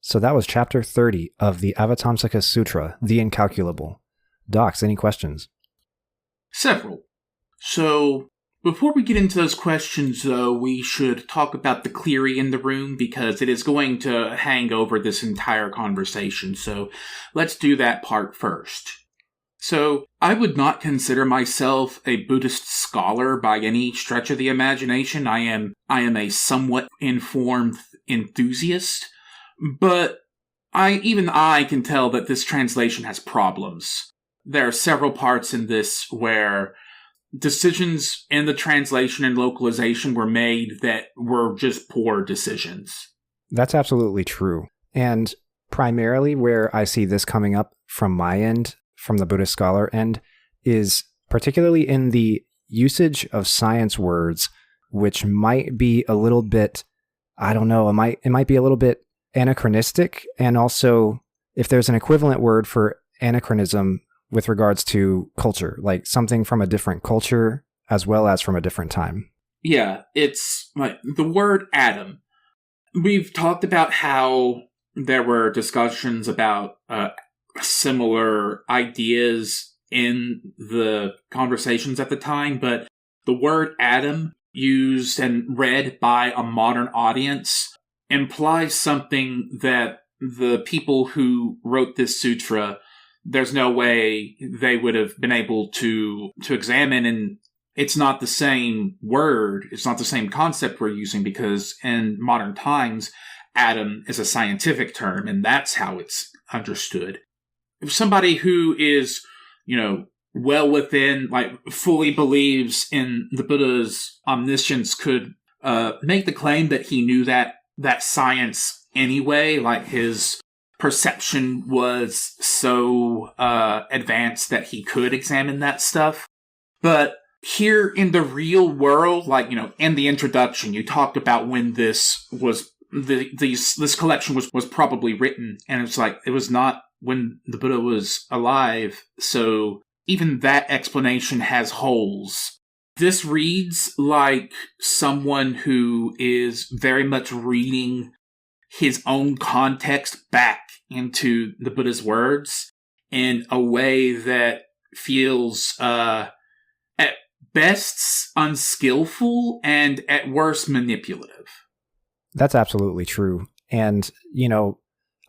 So that was chapter 30 of the Avatamsaka Sutra, the Incalculable. Docs, any questions? Several. So, before we get into those questions, though, we should talk about the Cleary in the room, because it is going to hang over this entire conversation. So, let's do that part first. So, I would not consider myself a Buddhist scholar by any stretch of the imagination. I am a somewhat informed enthusiast, but even I can tell that this translation has problems. There are several parts in this where decisions in the translation and localization were made that were just poor decisions. That's absolutely true. And primarily where I see this coming up from my end, from the Buddhist scholar end, is particularly in the usage of science words, which might be a little bit, I don't know, it might be a little bit anachronistic. And also, if there's an equivalent word for anachronism with regards to culture, like something from a different culture as well as from a different time. Yeah, it's like the word atom. We've talked about how there were discussions about similar ideas in the conversations at the time, but the word atom, used and read by a modern audience, implies something that the people who wrote this sutra, there's no way they would have been able to examine, and it's not the same word, it's not the same concept we're using, because in modern times, atom is a scientific term, and that's how it's understood. If somebody who is, well within, fully believes in the Buddha's omniscience could make the claim that he knew that science anyway, like his perception was so advanced that he could examine that stuff. But here in the real world, in the introduction, you talked about when this was this collection was probably written, and it's like it was not when the Buddha was alive. So even that explanation has holes. This reads like someone who is very much reading his own context back into the Buddha's words in a way that feels, at best, unskillful and at worst, manipulative. That's absolutely true. And,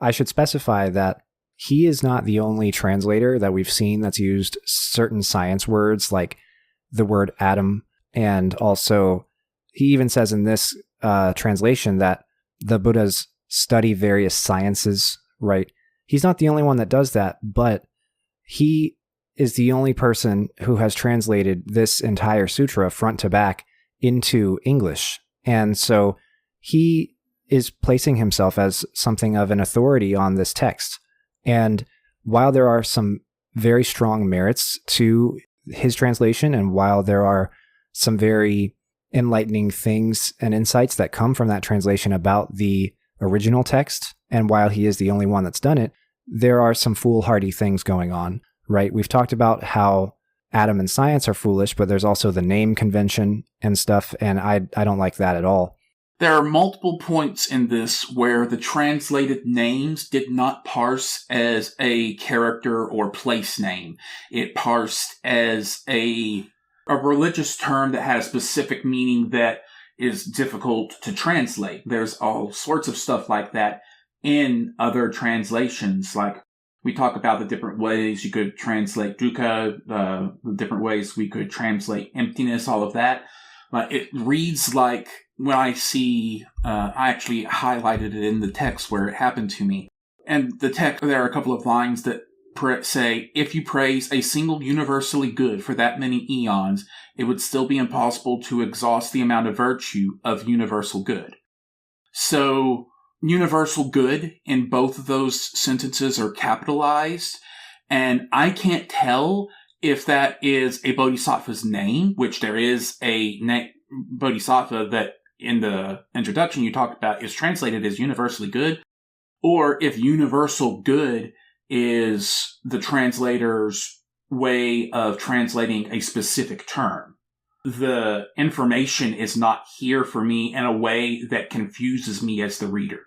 I should specify that he is not the only translator that we've seen that's used certain science words like the word atom. And also, he even says in this translation that the Buddhas study various sciences, right? He's not the only one that does that, but he is the only person who has translated this entire sutra front to back into English. And so he is placing himself as something of an authority on this text. And while there are some very strong merits to his translation, and while there are some very enlightening things and insights that come from that translation about the original text, and while he is the only one that's done it, there are some foolhardy things going on, right? We've talked about how atom and science are foolish, but there's also the name convention and stuff, and I don't like that at all. There are multiple points in this where the translated names did not parse as a character or place name. It parsed as a religious term that had a specific meaning that is difficult to translate. There's all sorts of stuff like that in other translations. Like, we talk about the different ways you could translate dukkha, the different ways we could translate emptiness, all of that. It reads like, when I see, I actually highlighted it in the text where it happened to me. And the text, there are a couple of lines that say, if you praise a single universally good for that many eons, it would still be impossible to exhaust the amount of virtue of universal good. So, universal good in both of those sentences are capitalized, and I can't tell if that is a bodhisattva's name, which there is a bodhisattva that in the introduction you talked about is translated as universally good, or if universal good is the translator's way of translating a specific term. The information is not here for me in a way that confuses me as the reader.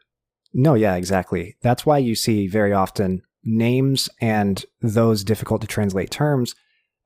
No, yeah, exactly. That's why you see very often names and those difficult to translate terms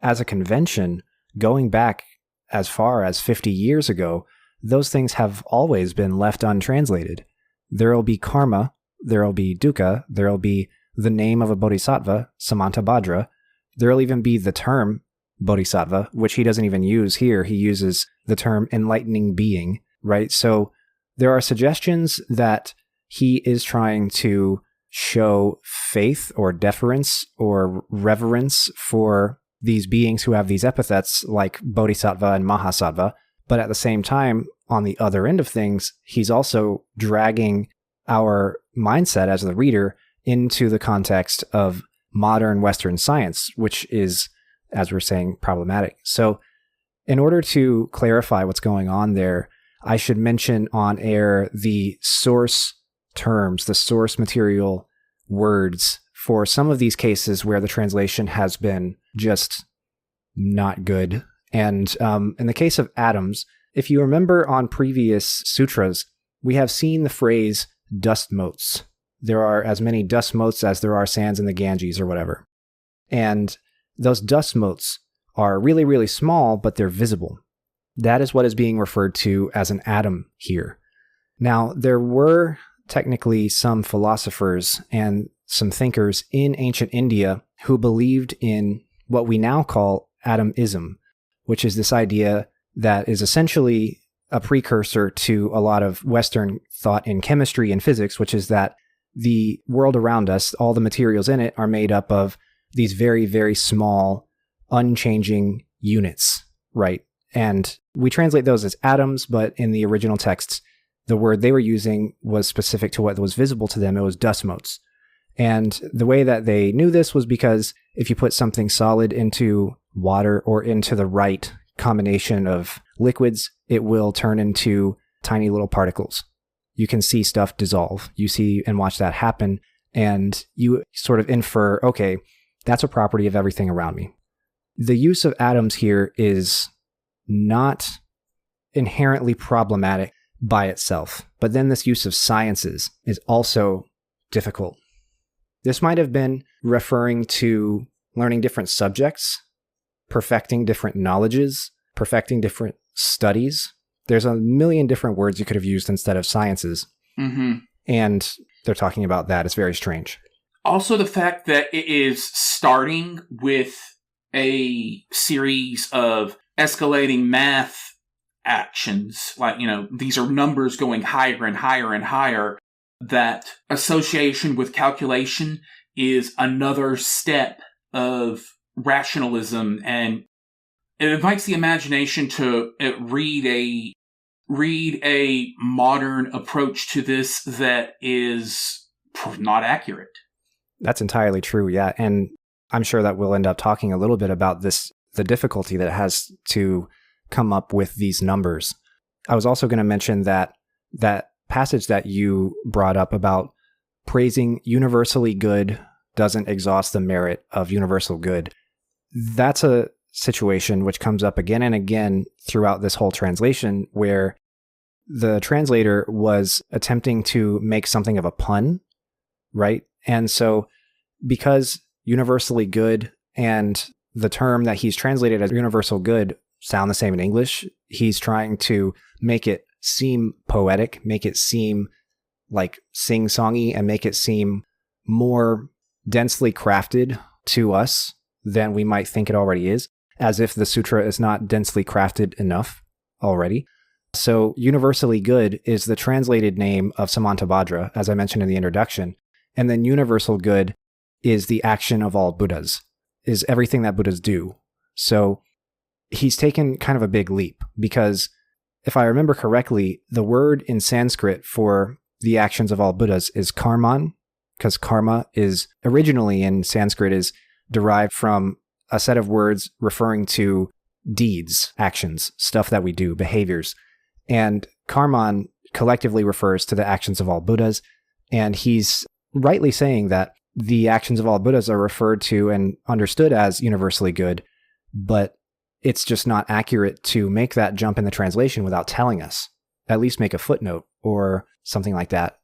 as a convention going back as far as 50 years ago. Those things have always been left untranslated. There'll be karma, there'll be dukkha, there'll be the name of a bodhisattva, Samantabhadra. There'll even be the term bodhisattva, which he doesn't even use here. He uses the term enlightening being, right? So there are suggestions that he is trying to show faith or deference or reverence for these beings who have these epithets like bodhisattva and mahasattva. But at the same time, on the other end of things, he's also dragging our mindset as the reader into the context of modern Western science, which is, as we're saying, problematic. So in order to clarify what's going on there, I should mention on air the source terms, the source material words for some of these cases where the translation has been just not good. And in the case of atoms, if you remember on previous sutras, we have seen the phrase dust motes. There are as many dust motes as there are sands in the Ganges or whatever. And those dust motes are really, really small, but they're visible. That is what is being referred to as an atom here. Now, there were technically some philosophers and some thinkers in ancient India who believed in what we now call atomism, which is this idea that is essentially a precursor to a lot of Western thought in chemistry and physics, which is that the world around us, all the materials in it, are made up of these very, very small, unchanging units, right? And we translate those as atoms, but in the original texts, the word they were using was specific to what was visible to them. It was dust motes. And the way that they knew this was because if you put something solid into water or into the right combination of liquids, it will turn into tiny little particles. You can see stuff dissolve. You see and watch that happen, and you sort of infer, okay, that's a property of everything around me. The use of atoms here is not inherently problematic by itself, but then this use of sciences is also difficult. This might have been referring to learning different subjects, perfecting different knowledges, perfecting different studies. There's a million different words you could have used instead of sciences. Mm-hmm. And they're talking about that. It's very strange. Also, the fact that it is starting with a series of escalating math actions, like, these are numbers going higher and higher and higher, that association with calculation is another step of rationalism, and it invites the imagination to read a modern approach to this that is not accurate. That's entirely true, yeah. And I'm sure that we'll end up talking a little bit about this, the difficulty that it has to come up with these numbers. I was also going to mention that passage that you brought up about praising universally good doesn't exhaust the merit of universal good. That's a situation which comes up again and again throughout this whole translation, where the translator was attempting to make something of a pun, right? And so because universally good and the term that he's translated as universal good sound the same in English, he's trying to make it seem poetic, make it seem like sing-songy, and make it seem more densely crafted to us than we might think it already is, as if the sutra is not densely crafted enough already. So universally good is the translated name of Samantabhadra, as I mentioned in the introduction. And then universal good is the action of all Buddhas, is everything that Buddhas do. So he's taken kind of a big leap, because if I remember correctly, the word in Sanskrit for the actions of all Buddhas is karman, because karma is originally in Sanskrit is derived from a set of words referring to deeds, actions, stuff that we do, behaviors. And karman collectively refers to the actions of all Buddhas. And he's rightly saying that the actions of all Buddhas are referred to and understood as universally good, but it's just not accurate to make that jump in the translation without telling us. At least make a footnote or something like that,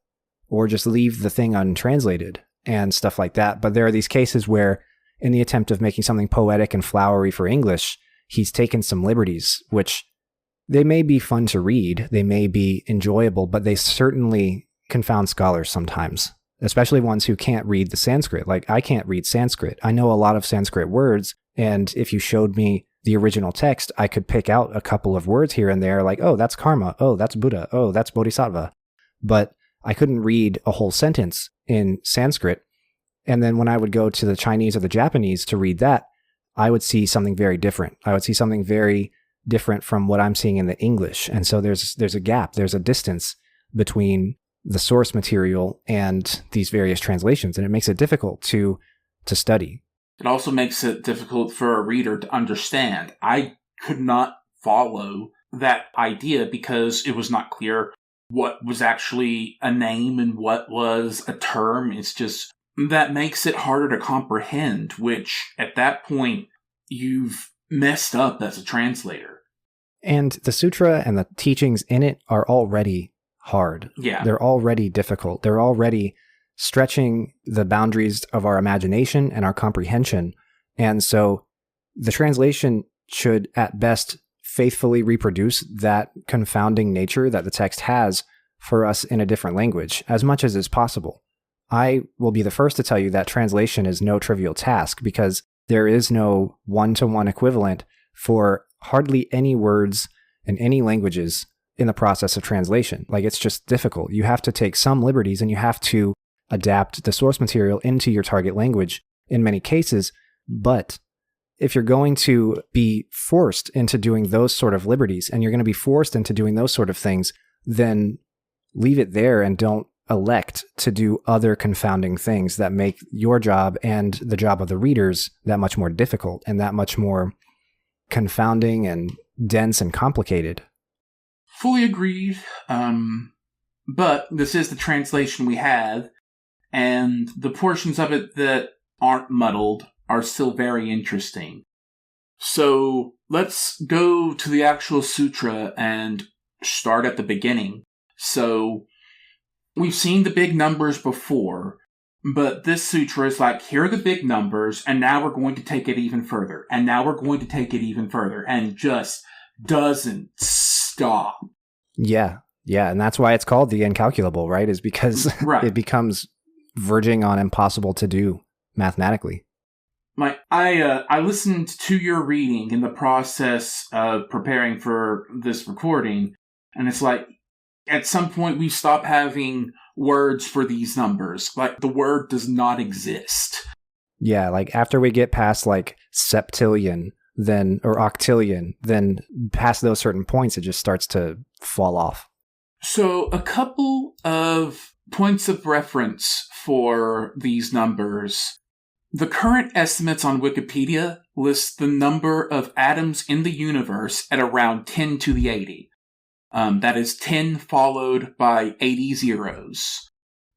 or just leave the thing untranslated and stuff like that. But there are these cases where, in the attempt of making something poetic and flowery for English, he's taken some liberties, which they may be fun to read, they may be enjoyable, but they certainly confound scholars sometimes, especially ones who can't read the Sanskrit. Like, I can't read Sanskrit. I know a lot of Sanskrit words, and if you showed me the original text, I could pick out a couple of words here and there, like, oh, that's karma, oh, that's Buddha, oh, that's bodhisattva. But I couldn't read a whole sentence in Sanskrit. And then when I would go to the Chinese or the Japanese to read that, I would see something very different. I would see something very different from what I'm seeing in the English. And so there's a gap, there's a distance between the source material and these various translations, and it makes it difficult to study. It also makes it difficult for a reader to understand. I could not follow that idea because it was not clear what was actually a name and what was a term. It's just, that makes it harder to comprehend, which at that point, you've messed up as a translator. And the sutra and the teachings in it are already hard. Yeah. They're already difficult. They're already stretching the boundaries of our imagination and our comprehension. And so the translation should at best faithfully reproduce that confounding nature that the text has for us in a different language as much as is possible. I will be the first to tell you that translation is no trivial task, because there is no one-to-one equivalent for hardly any words in any languages in the process of translation. Like, it's just difficult. You have to take some liberties, and you have to adapt the source material into your target language in many cases. But if you're going to be forced into doing those sort of liberties, and you're going to be forced into doing those sort of things, then leave it there and don't elect to do other confounding things that make your job and the job of the readers that much more difficult and that much more confounding and dense and complicated. Fully agreed. But this is the translation we have, and the portions of it that aren't muddled are still very interesting. So let's go to the actual sutra and start at the beginning. So we've seen the big numbers before, but this sutra is like, here are the big numbers, and now we're going to take it even further, and now we're going to take it even further, and just doesn't stop. Yeah, and that's why it's called the Incalculable, right? Is because right. It becomes verging on impossible to do mathematically. I listened to your reading in the process of preparing for this recording, and it's like, at some point we stop having words for these numbers. Like, the word does not exist. Yeah, like after we get past like septillion, then, or octillion, then past those certain points, it just starts to fall off. So a couple of points of reference for these numbers. The current estimates on Wikipedia list the number of atoms in the universe at around 10 to the 80. That is 10 followed by 80 zeros.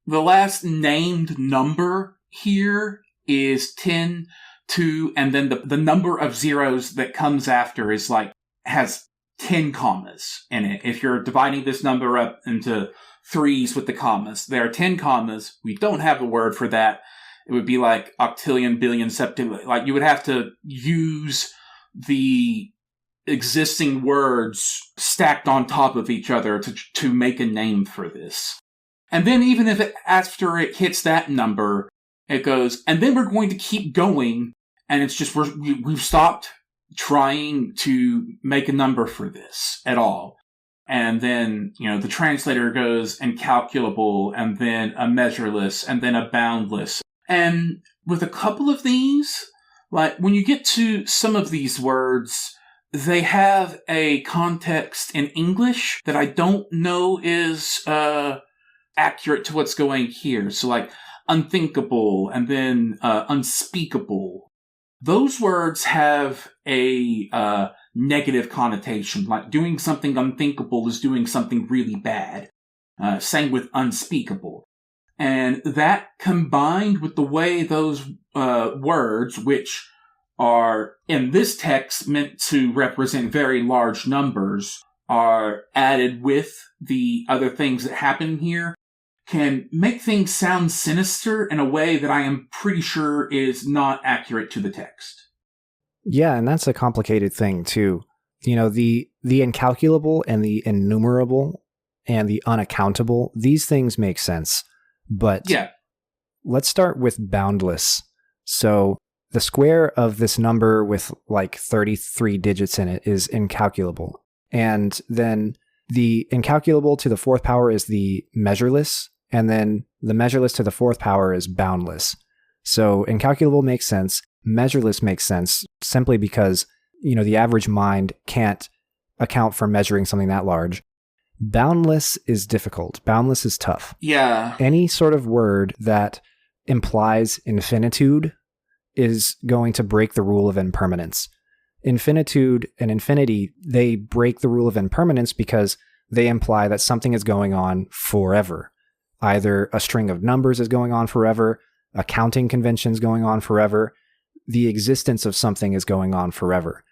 The last named number here is 10 to, and then the number of zeros that comes after is like, has 10 commas in it. If you're dividing this number up into threes with the commas, there are 10 commas. We don't have a word for that. It would be like octillion, billion, septillion. Like you would have to use the existing words stacked on top of each other to make a name for this. And then even if after it hits that number, it goes, and then we're going to keep going, and it's just we've stopped trying to make a number for this at all. And then, the translator goes incalculable, and then a measureless, and then a boundless. And with a couple of these, like when you get to some of these words, they have a context in English that I don't know is accurate to what's going here. So like unthinkable and then unspeakable. Those words have a negative connotation. Like doing something unthinkable is doing something really bad. Same with unspeakable. And that combined with the way those words, which are in this text meant to represent very large numbers, are added with the other things that happen here, can make things sound sinister in a way that I am pretty sure is not accurate to the text. Yeah, and that's a complicated thing too. The incalculable and the innumerable and the unaccountable, these things make sense. But yeah, let's start with boundless. So the square of this number with like 33 digits in it is incalculable. And then the incalculable to the fourth power is the measureless. And then the measureless to the fourth power is boundless. So incalculable makes sense. Measureless makes sense simply because, the average mind can't account for measuring something that large. Boundless is difficult. Boundless is tough. Yeah. Any sort of word that implies infinitude is going to break the rule of impermanence. Infinitude and infinity, they break the rule of impermanence because they imply that something is going on forever. Either a string of numbers is going on forever, a counting convention is going on forever, the existence of something is going on forever.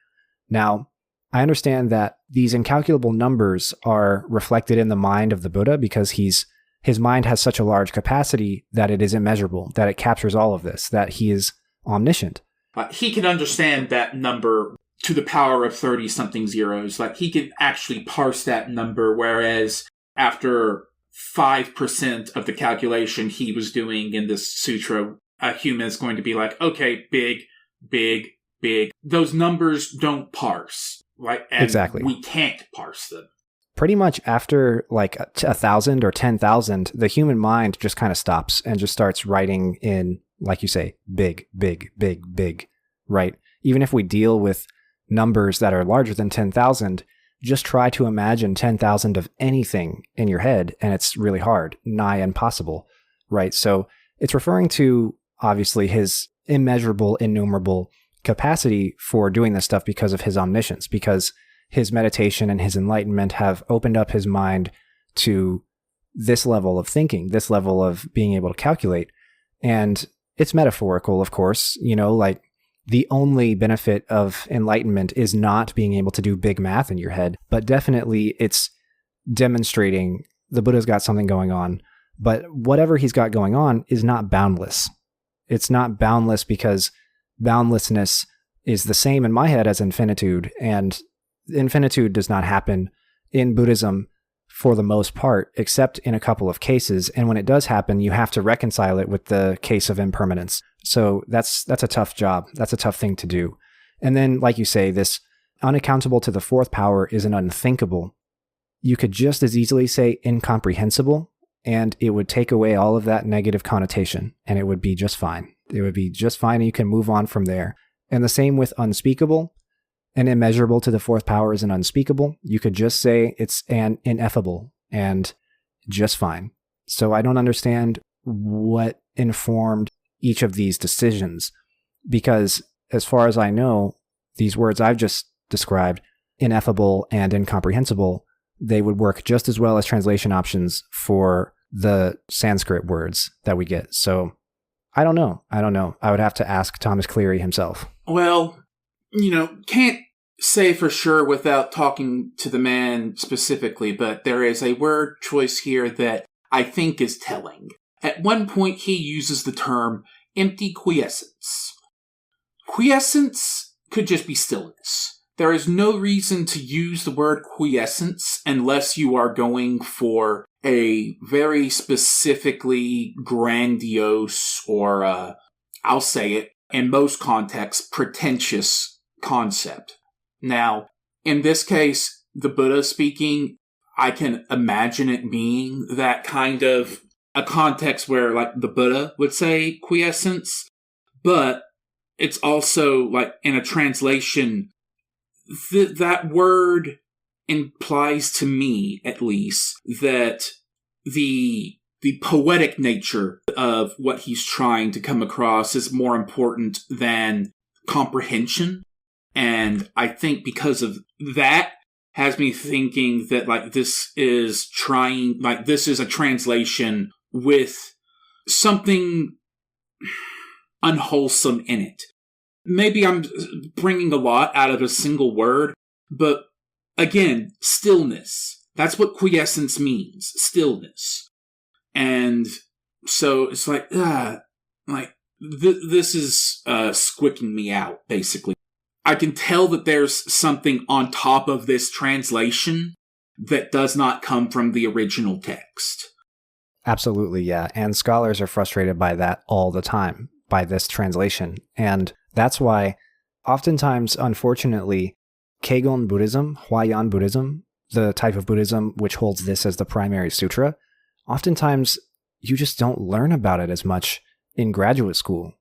Now, I understand that these incalculable numbers are reflected in the mind of the Buddha because his mind has such a large capacity that it is immeasurable, that it captures all of this, that he is omniscient. He can understand that number to the power of 30-something zeros. Like, he can actually parse that number, whereas after 5% of the calculation he was doing in this sutra, a human is going to be like, okay, big, big, big. Those numbers don't parse. Right? And exactly. We can't parse them. Pretty much after like 1,000 or 10,000, the human mind just kind of stops and just starts writing in, like you say, big, big, big, big, right? Even if we deal with numbers that are larger than 10,000, just try to imagine 10,000 of anything in your head, and it's really hard, nigh impossible, right? So it's referring to, obviously, his immeasurable, innumerable capacity for doing this stuff because of his omniscience, because his meditation and his enlightenment have opened up his mind to this level of thinking, this level of being able to calculate. And it's metaphorical, of course, like the only benefit of enlightenment is not being able to do big math in your head, but definitely it's demonstrating the Buddha's got something going on. But whatever he's got going on is not boundless. It's not boundless because boundlessness is the same in my head as infinitude, and infinitude does not happen in Buddhism for the most part, except in a couple of cases. And when it does happen, you have to reconcile it with the case of impermanence. So that's a tough job. That's a tough thing to do. And then, like you say, this unaccountable to the fourth power is an unthinkable. You could just as easily say incomprehensible, and it would take away all of that negative connotation, and it would be just fine. It would be just fine, and you can move on from there. And the same with unspeakable. An immeasurable to the fourth power is an unspeakable. You could just say it's an ineffable, and just fine. So I don't understand what informed each of these decisions, because as far as I know, these words I've just described, ineffable and incomprehensible, they would work just as well as translation options for the Sanskrit words that we get. So I don't know. I would have to ask Thomas Cleary himself. Well, can't say for sure without talking to the man specifically, but there is a word choice here that I think is telling. At one point, he uses the term empty quiescence. Quiescence could just be stillness. There is no reason to use the word quiescence unless you are going for a very specifically grandiose or, I'll say it, in most contexts, pretentious concept. Now, in this case, the Buddha speaking, I can imagine it being that kind of a context where, like, the Buddha would say quiescence, but it's also, like, in a translation, that word implies to me, at least, that the poetic nature of what he's trying to come across is more important than comprehension. And I think because of that has me thinking that, like, this is a translation with something unwholesome in it. Maybe I'm bringing a lot out of a single word, but again, stillness. That's what quiescence means, stillness. And so it's like, this is squicking me out, basically. I can tell that there's something on top of this translation that does not come from the original text. Absolutely, yeah. And scholars are frustrated by that all the time, by this translation. And that's why, oftentimes, unfortunately, Keigon Buddhism, Huayen Buddhism, the type of Buddhism which holds this as the primary sutra, oftentimes you just don't learn about it as much in graduate school.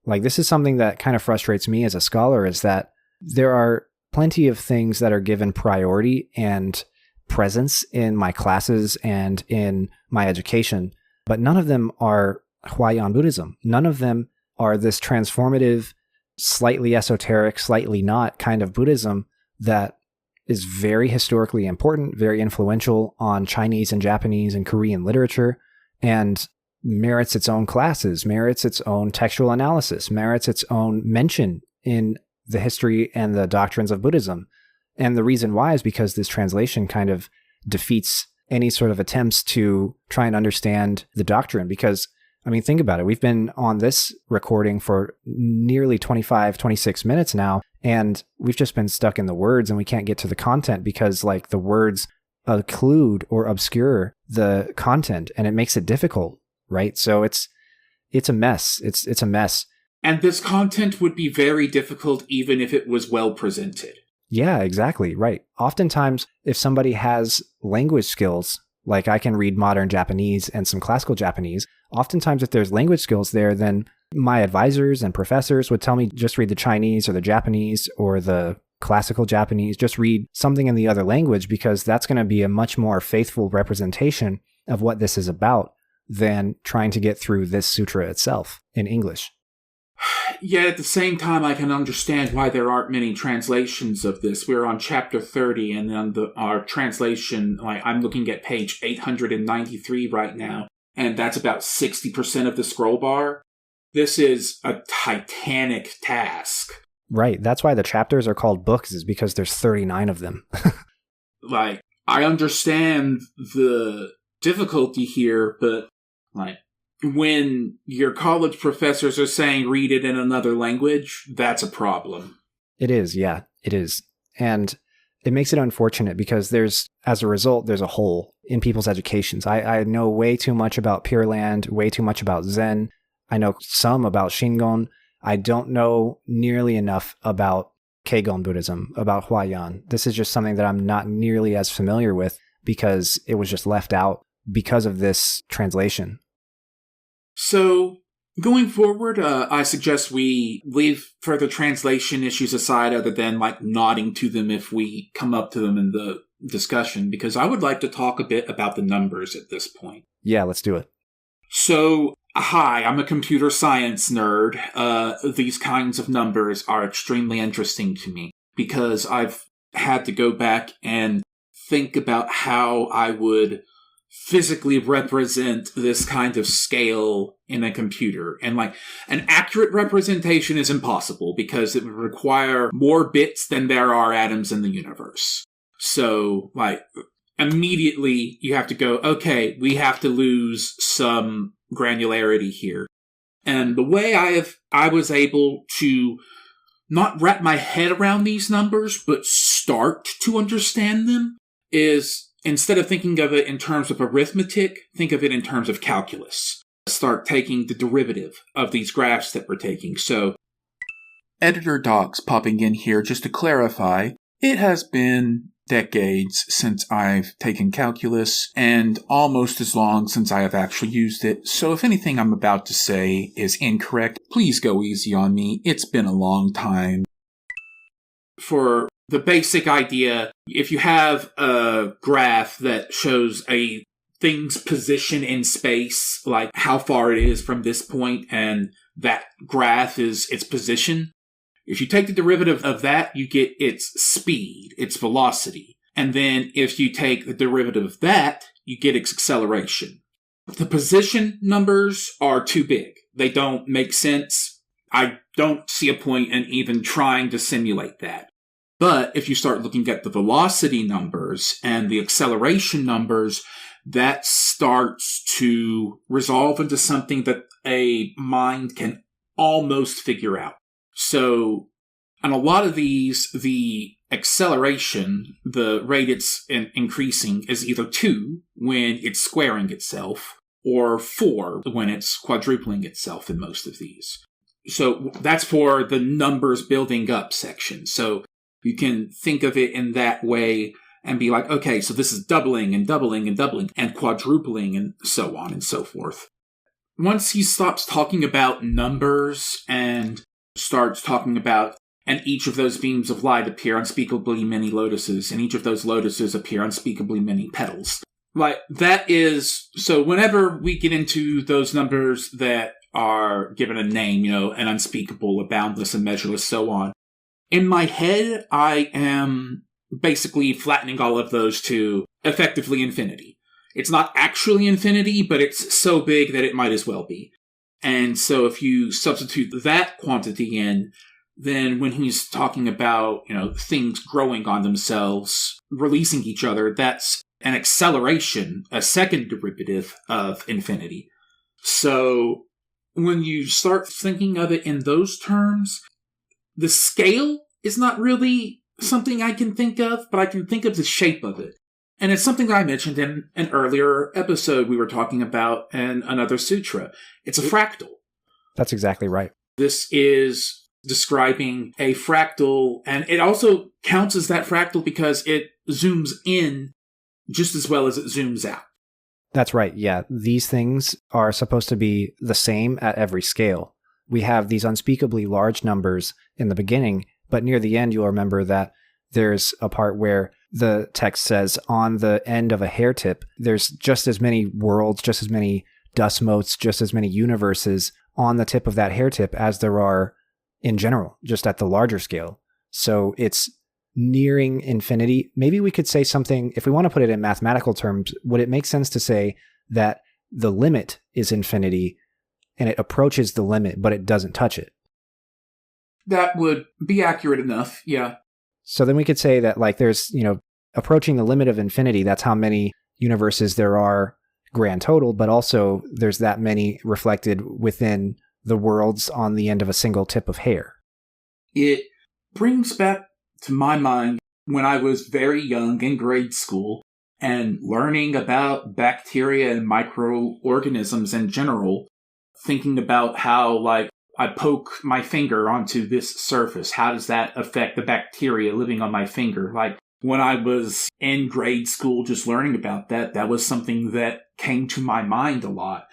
Like, this is something that kind of frustrates me as a scholar, is that there are plenty of things that are given priority and presence in my classes and in my education, but none of them are Huayen Buddhism. None of them are this transformative, slightly esoteric, slightly not kind of Buddhism that is very historically important, very influential on Chinese and Japanese and Korean literature, and merits its own classes, merits its own textual analysis, merits its own mention in the history and the doctrines of Buddhism. And the reason why is because this translation kind of defeats any sort of attempts to try and understand the doctrine. Because, I mean, think about it. We've been on this recording for nearly 25, 26 minutes now, and we've just been stuck in the words and we can't get to the content because, like, the words occlude or obscure the content and it makes it difficult, right? So it's a mess. It's a mess. And this content would be very difficult even if it was well presented. Yeah, exactly. Right. Oftentimes, if somebody has language skills, like I can read modern Japanese and some classical Japanese, oftentimes if there's language skills there, then my advisors and professors would tell me just read the Chinese or the Japanese or the classical Japanese, just read something in the other language because that's going to be a much more faithful representation of what this is about than trying to get through this sutra itself in English. Yet at the same time, I can understand why there aren't many translations of this. We're on chapter 30, and on our translation, like, I'm looking at page 893 right now, and that's about 60% of the scroll bar. This is a titanic task. Right. That's why the chapters are called books, is because there's 39 of them. Like, I understand the difficulty here, but, like, when your college professors are saying read it in another language, that's a problem. It is, yeah, it is. And it makes it unfortunate because as a result, there's a hole in people's educations. I know way too much about Pure Land, way too much about Zen. I know some about Shingon. I don't know nearly enough about Keigon Buddhism, about Huayen. This is just something that I'm not nearly as familiar with because it was just left out because of this translation. So, going forward, I suggest we leave further translation issues aside other than, like, nodding to them if we come up to them in the discussion, because I would like to talk a bit about the numbers at this point. Yeah, let's do it. So, hi, I'm a computer science nerd. These kinds of numbers are extremely interesting to me because I've had to go back and think about how I would physically represent this kind of scale in a computer. And like an accurate representation is impossible because it would require more bits than there are atoms in the universe. So like immediately you have to go, okay, we have to lose some granularity here. And the way I was able to not wrap my head around these numbers, but start to understand them is, instead of thinking of it in terms of arithmetic, think of it in terms of calculus. Start taking the derivative of these graphs that we're taking. So, editor docs popping in here just to clarify, it has been decades since I've taken calculus and almost as long since I have actually used it. So if anything I'm about to say is incorrect, please go easy on me. It's been a long time. For the basic idea, if you have a graph that shows a thing's position in space, like how far it is from this point, and that graph is its position, if you take the derivative of that, you get its speed, its velocity. And then if you take the derivative of that, you get its acceleration. The position numbers are too big. They don't make sense. I don't see a point in even trying to simulate that. But if you start looking at the velocity numbers and the acceleration numbers, that starts to resolve into something that a mind can almost figure out. So, on a lot of these, the acceleration, the rate it's increasing, is either 2 when it's squaring itself, or 4 when it's quadrupling itself in most of these. So that's for the numbers building up section. So you can think of it in that way and be like, okay, so this is doubling and doubling and doubling and quadrupling and so on and so forth. Once he stops talking about numbers and starts talking about, and each of those beams of light appear unspeakably many lotuses, and each of those lotuses appear unspeakably many petals. Like, that is, so whenever we get into those numbers that are given a name, an unspeakable, a boundless, a measureless, so on, in my head, I am basically flattening all of those to effectively infinity. It's not actually infinity, but it's so big that it might as well be. And so if you substitute that quantity in, then when he's talking about, things growing on themselves, releasing each other, that's an acceleration, a second derivative of infinity. So when you start thinking of it in those terms, the scale is not really something I can think of, but I can think of the shape of it. And it's something that I mentioned in an earlier episode we were talking about in another sutra. It's a fractal. That's exactly right. This is describing a fractal, and it also counts as that fractal because it zooms in just as well as it zooms out. That's right, yeah. These things are supposed to be the same at every scale. We have these unspeakably large numbers in the beginning, but near the end you'll remember that there's a part where the text says on the end of a hair tip, there's just as many worlds, just as many dust motes, just as many universes on the tip of that hair tip as there are in general, just at the larger scale. So it's nearing infinity. Maybe we could say something, if we want to put it in mathematical terms, would it make sense to say that the limit is infinity and it approaches the limit, but it doesn't touch it? That would be accurate enough, yeah. So then we could say that there's, approaching the limit of infinity, that's how many universes there are grand total, but also there's that many reflected within the worlds on the end of a single tip of hair. It brings back to my mind when I was very young in grade school and learning about bacteria and microorganisms in general, thinking about how, I poke my finger onto this surface. How does that affect the bacteria living on my finger? When I was in grade school just learning about that, that was something that came to my mind a lot.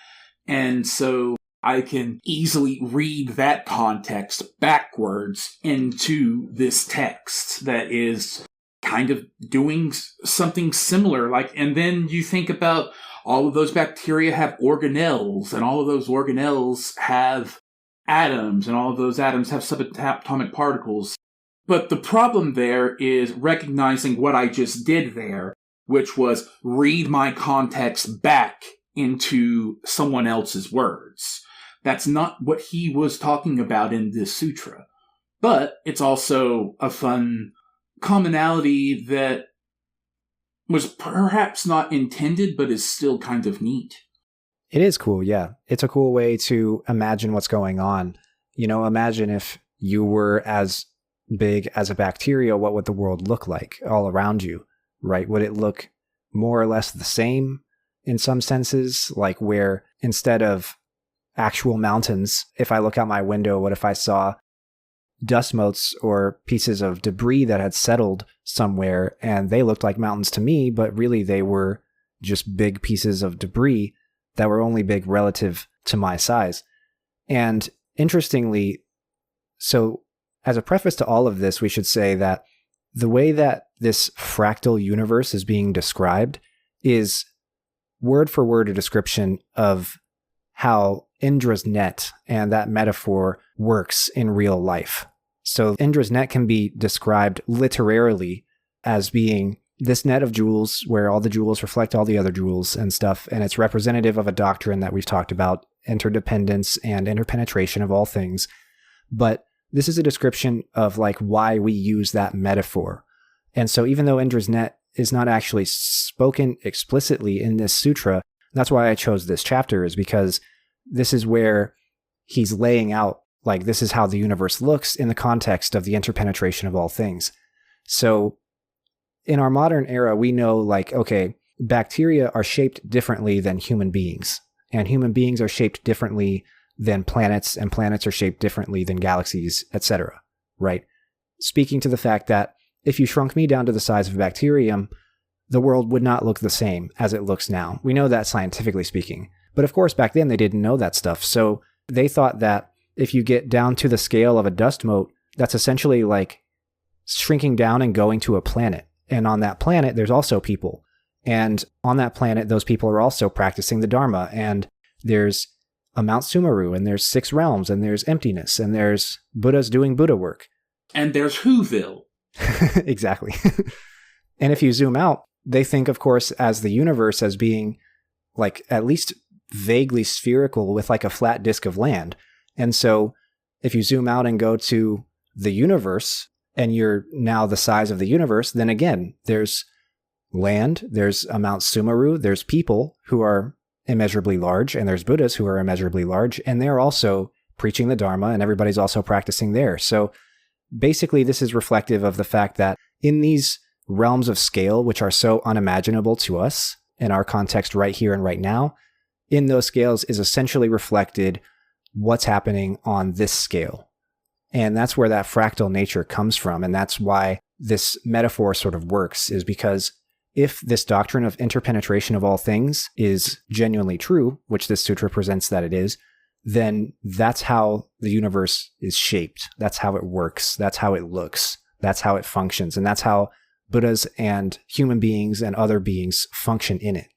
And so I can easily read that context backwards into this text that is kind of doing something similar. And then you think about all of those bacteria have organelles, and all of those organelles have atoms, and all of those atoms have subatomic particles. But the problem there is recognizing what I just did there, which was read my context back into someone else's words. That's not what he was talking about in this sutra. But it's also a fun commonality that was perhaps not intended, but is still kind of neat. It is cool, yeah. It's a cool way to imagine what's going on. You know, imagine if you were as big as a bacteria, what would the world look like all around you, right? Would it look more or less the same in some senses? Like where instead of actual mountains, if I look out my window, what if I saw dust motes or pieces of debris that had settled somewhere and they looked like mountains to me, but really they were just big pieces of debris that were only big relative to my size. And interestingly, so as a preface to all of this, we should say that the way that this fractal universe is being described is word for word a description of how Indra's net and that metaphor works in real life. So Indra's net can be described literarily as being this net of jewels where all the jewels reflect all the other jewels and stuff, and it's representative of a doctrine that we've talked about, interdependence and interpenetration of all things. But this is a description of like why we use that metaphor. And so even though Indra's net is not actually spoken explicitly in this sutra, that's why I chose this chapter, is because this is where he's laying out, like, this is how the universe looks in the context of the interpenetration of all things. So in our modern era, we know, like, okay, bacteria are shaped differently than human beings, and human beings are shaped differently than planets, and planets are shaped differently than galaxies, etc., right? Speaking to the fact that if you shrunk me down to the size of a bacterium, the world would not look the same as it looks now. We know that scientifically speaking. But of course, back then they didn't know that stuff. So they thought that if you get down to the scale of a dust mote, that's essentially like shrinking down and going to a planet. And on that planet, there's also people. And on that planet, those people are also practicing the Dharma. And there's a Mount Sumeru, and there's 6 realms, and there's emptiness, and there's Buddhas doing Buddha work. And there's Whoville. Exactly. And if you zoom out, they think, of course, as the universe as being like at least vaguely spherical with like a flat disk of land. And so if you zoom out and go to the universe and you're now the size of the universe, then again, there's land, there's a Mount Sumeru, there's people who are immeasurably large, and there's Buddhas who are immeasurably large, and they're also preaching the Dharma, and everybody's also practicing there. So basically, this is reflective of the fact that in these realms of scale, which are so unimaginable to us in our context right here and right now, in those scales is essentially reflected what's happening on this scale. And that's where that fractal nature comes from. And that's why this metaphor sort of works, is because if this doctrine of interpenetration of all things is genuinely true, which this sutra presents that it is, then that's how the universe is shaped. That's how it works. That's how it looks. That's how it functions. And that's how Buddhas and human beings and other beings function in it.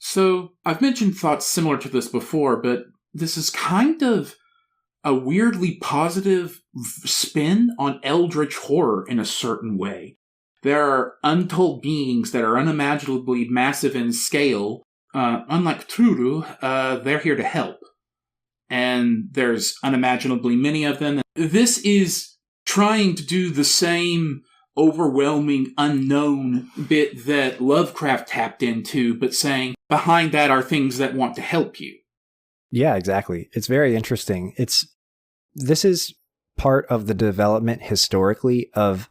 So, I've mentioned thoughts similar to this before, but this is kind of a weirdly positive spin on eldritch horror in a certain way. There are untold beings that are unimaginably massive in scale. Unlike Truru, they're here to help. And there's unimaginably many of them. This is trying to do the same overwhelming unknown bit that Lovecraft tapped into, but saying behind that are things that want to help you. Yeah, exactly. It's very interesting. This is part of the development historically of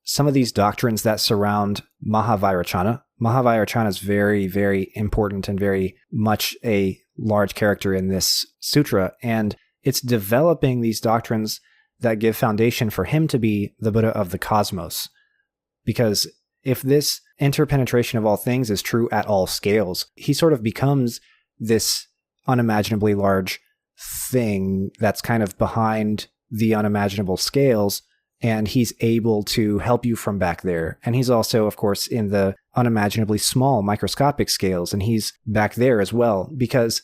some of these doctrines that surround Mahavirachana. Mahavirachana is very, very important and very much a large character in this sutra, and it's developing these doctrines that give foundation for him to be the Buddha of the cosmos. Because if this interpenetration of all things is true at all scales, he sort of becomes this unimaginably large thing that's kind of behind the unimaginable scales, and he's able to help you from back there. And he's also, of course, in the unimaginably small microscopic scales, and he's back there as well, because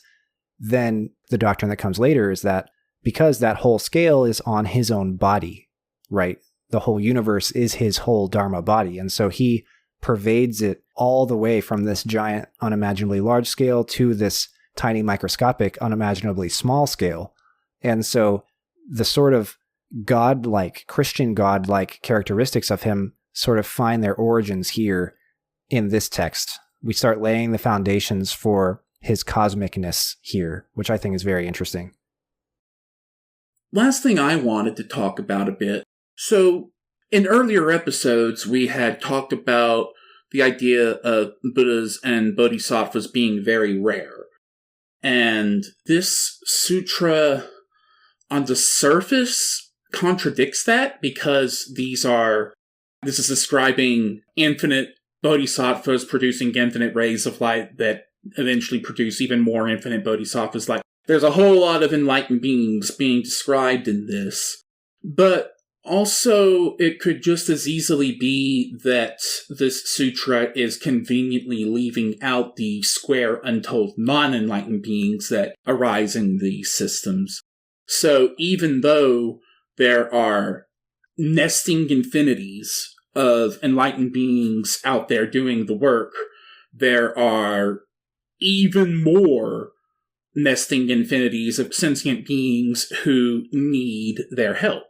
then the doctrine that comes later is that because that whole scale is on his own body, right? The whole universe is his whole Dharma body. And so he pervades it all the way from this giant, unimaginably large scale to this tiny, microscopic, unimaginably small scale. And so the sort of godlike, Christian godlike characteristics of him sort of find their origins here in this text. We start laying the foundations for his cosmicness here, which I think is very interesting. Last thing I wanted to talk about a bit. So, in earlier episodes, we had talked about the idea of Buddhas and Bodhisattvas being very rare. And this sutra, on the surface, contradicts that, because this is describing infinite bodhisattvas producing infinite rays of light that eventually produce even more infinite bodhisattvas. Like, there's a whole lot of enlightened beings being described in this. But also, it could just as easily be that this sutra is conveniently leaving out the square, untold, non-enlightened beings that arise in these systems. So even though there are nesting infinities of enlightened beings out there doing the work, there are even more nesting infinities of sentient beings who need their help.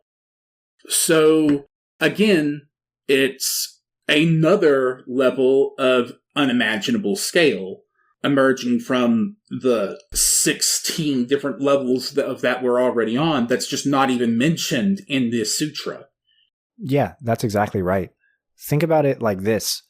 So, again, it's another level of unimaginable scale emerging from the 16 different levels of that we're already on that's just not even mentioned in this sutra. Yeah, that's exactly right. Think about it like this.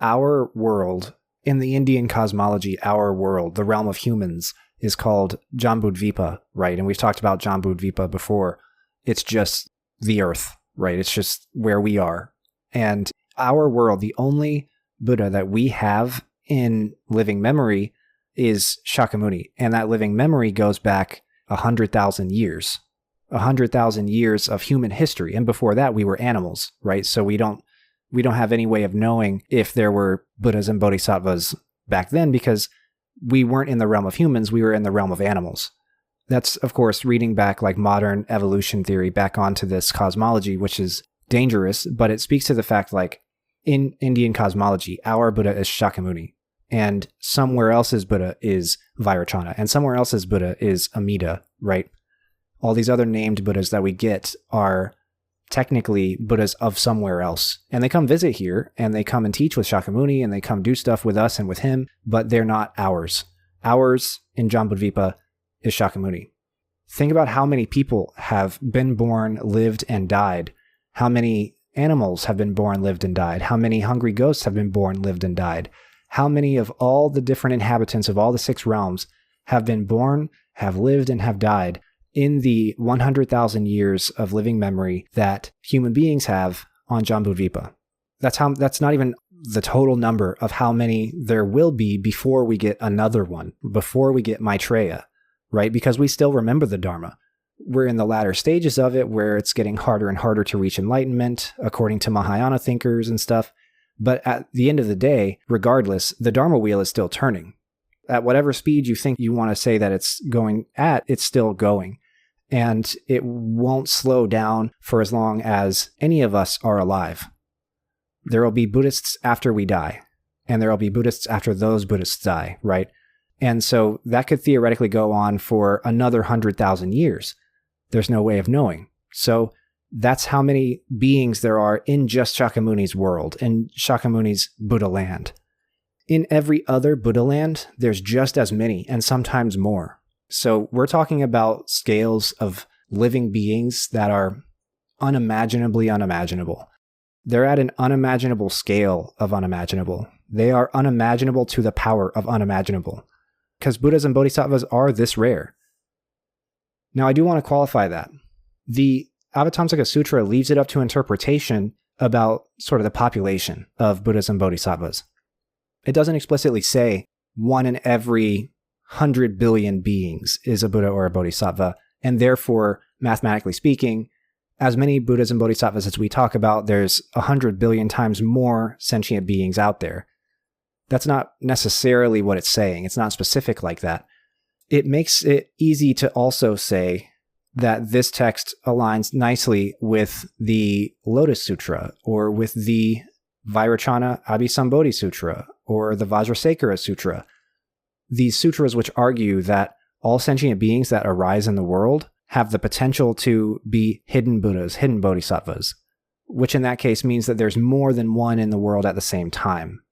Our world, in the Indian cosmology, our world, the realm of humans, is called Jambudvipa, right? And we've talked about Jambudvipa before. It's just the earth, right? It's just where we are. And our world, the only Buddha that we have in living memory is Shakyamuni. And that living memory goes back 100,000 years. 100,000 years of human history. And before that, we were animals, right? So we don't have any way of knowing if there were Buddhas and Bodhisattvas back then, because we weren't in the realm of humans, we were in the realm of animals. That's, of course, reading back like modern evolution theory back onto this cosmology, which is dangerous, but it speaks to the fact, like, in Indian cosmology, our Buddha is Shakyamuni, and somewhere else's Buddha is Vairocana, and somewhere else's Buddha is Amida, right? All these other named Buddhas that we get are technically Buddhas of somewhere else. And they come visit here, and they come and teach with Shakyamuni, and they come do stuff with us and with him, but they're not ours. Ours in Jambudvipa is Shakyamuni. Think about how many people have been born, lived, and died. How many animals have been born, lived, and died. How many hungry ghosts have been born, lived, and died. How many of all the different inhabitants of all the 6 realms have been born, have lived, and have died in the 100,000 years of living memory that human beings have on Jambudvipa. That's not even the total number of how many there will be before we get another one, before we get Maitreya, right? Because we still remember the Dharma. We're in the latter stages of it where it's getting harder and harder to reach enlightenment, according to Mahayana thinkers and stuff. But at the end of the day, regardless, the Dharma wheel is still turning. At whatever speed you think you want to say that it's going at, it's still going. And it won't slow down for as long as any of us are alive. There will be Buddhists after we die, and there will be Buddhists after those Buddhists die, right? And so that could theoretically go on for another 100,000 years. There's no way of knowing. So that's how many beings there are in just Shakyamuni's world, in Shakyamuni's Buddha land. In every other Buddha land, there's just as many, and sometimes more. So we're talking about scales of living beings that are unimaginably unimaginable. They're at an unimaginable scale of unimaginable. They are unimaginable to the power of unimaginable. Because Buddhas and Bodhisattvas are this rare. Now, I do want to qualify that. The Avatamsaka Sutra leaves it up to interpretation about sort of the population of Buddhas and Bodhisattvas. It doesn't explicitly say 1 in every 100 billion beings is a Buddha or a Bodhisattva, and therefore, mathematically speaking, as many Buddhas and Bodhisattvas as we talk about, there's 100 billion times more sentient beings out there. That's not necessarily what it's saying. It's not specific like that. It makes it easy to also say that this text aligns nicely with the Lotus Sutra or with the Vairocana Abhisambodhi Sutra or the Vajrasekhara Sutra. These sutras which argue that all sentient beings that arise in the world have the potential to be hidden Buddhas, hidden Bodhisattvas, which in that case means that there's more than one in the world at the same time.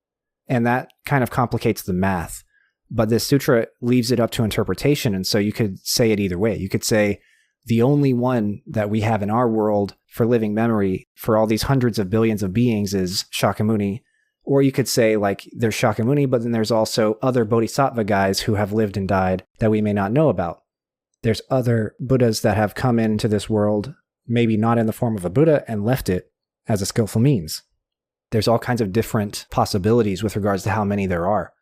And that kind of complicates the math. But this sutra leaves it up to interpretation, and so you could say it either way. You could say the only one that we have in our world for living memory for all these hundreds of billions of beings is Shakyamuni. Or you could say, like, there's Shakyamuni, but then there's also other bodhisattva guys who have lived and died that we may not know about. There's other Buddhas that have come into this world, maybe not in the form of a Buddha, and left it as a skillful means. There's all kinds of different possibilities with regards to how many there are.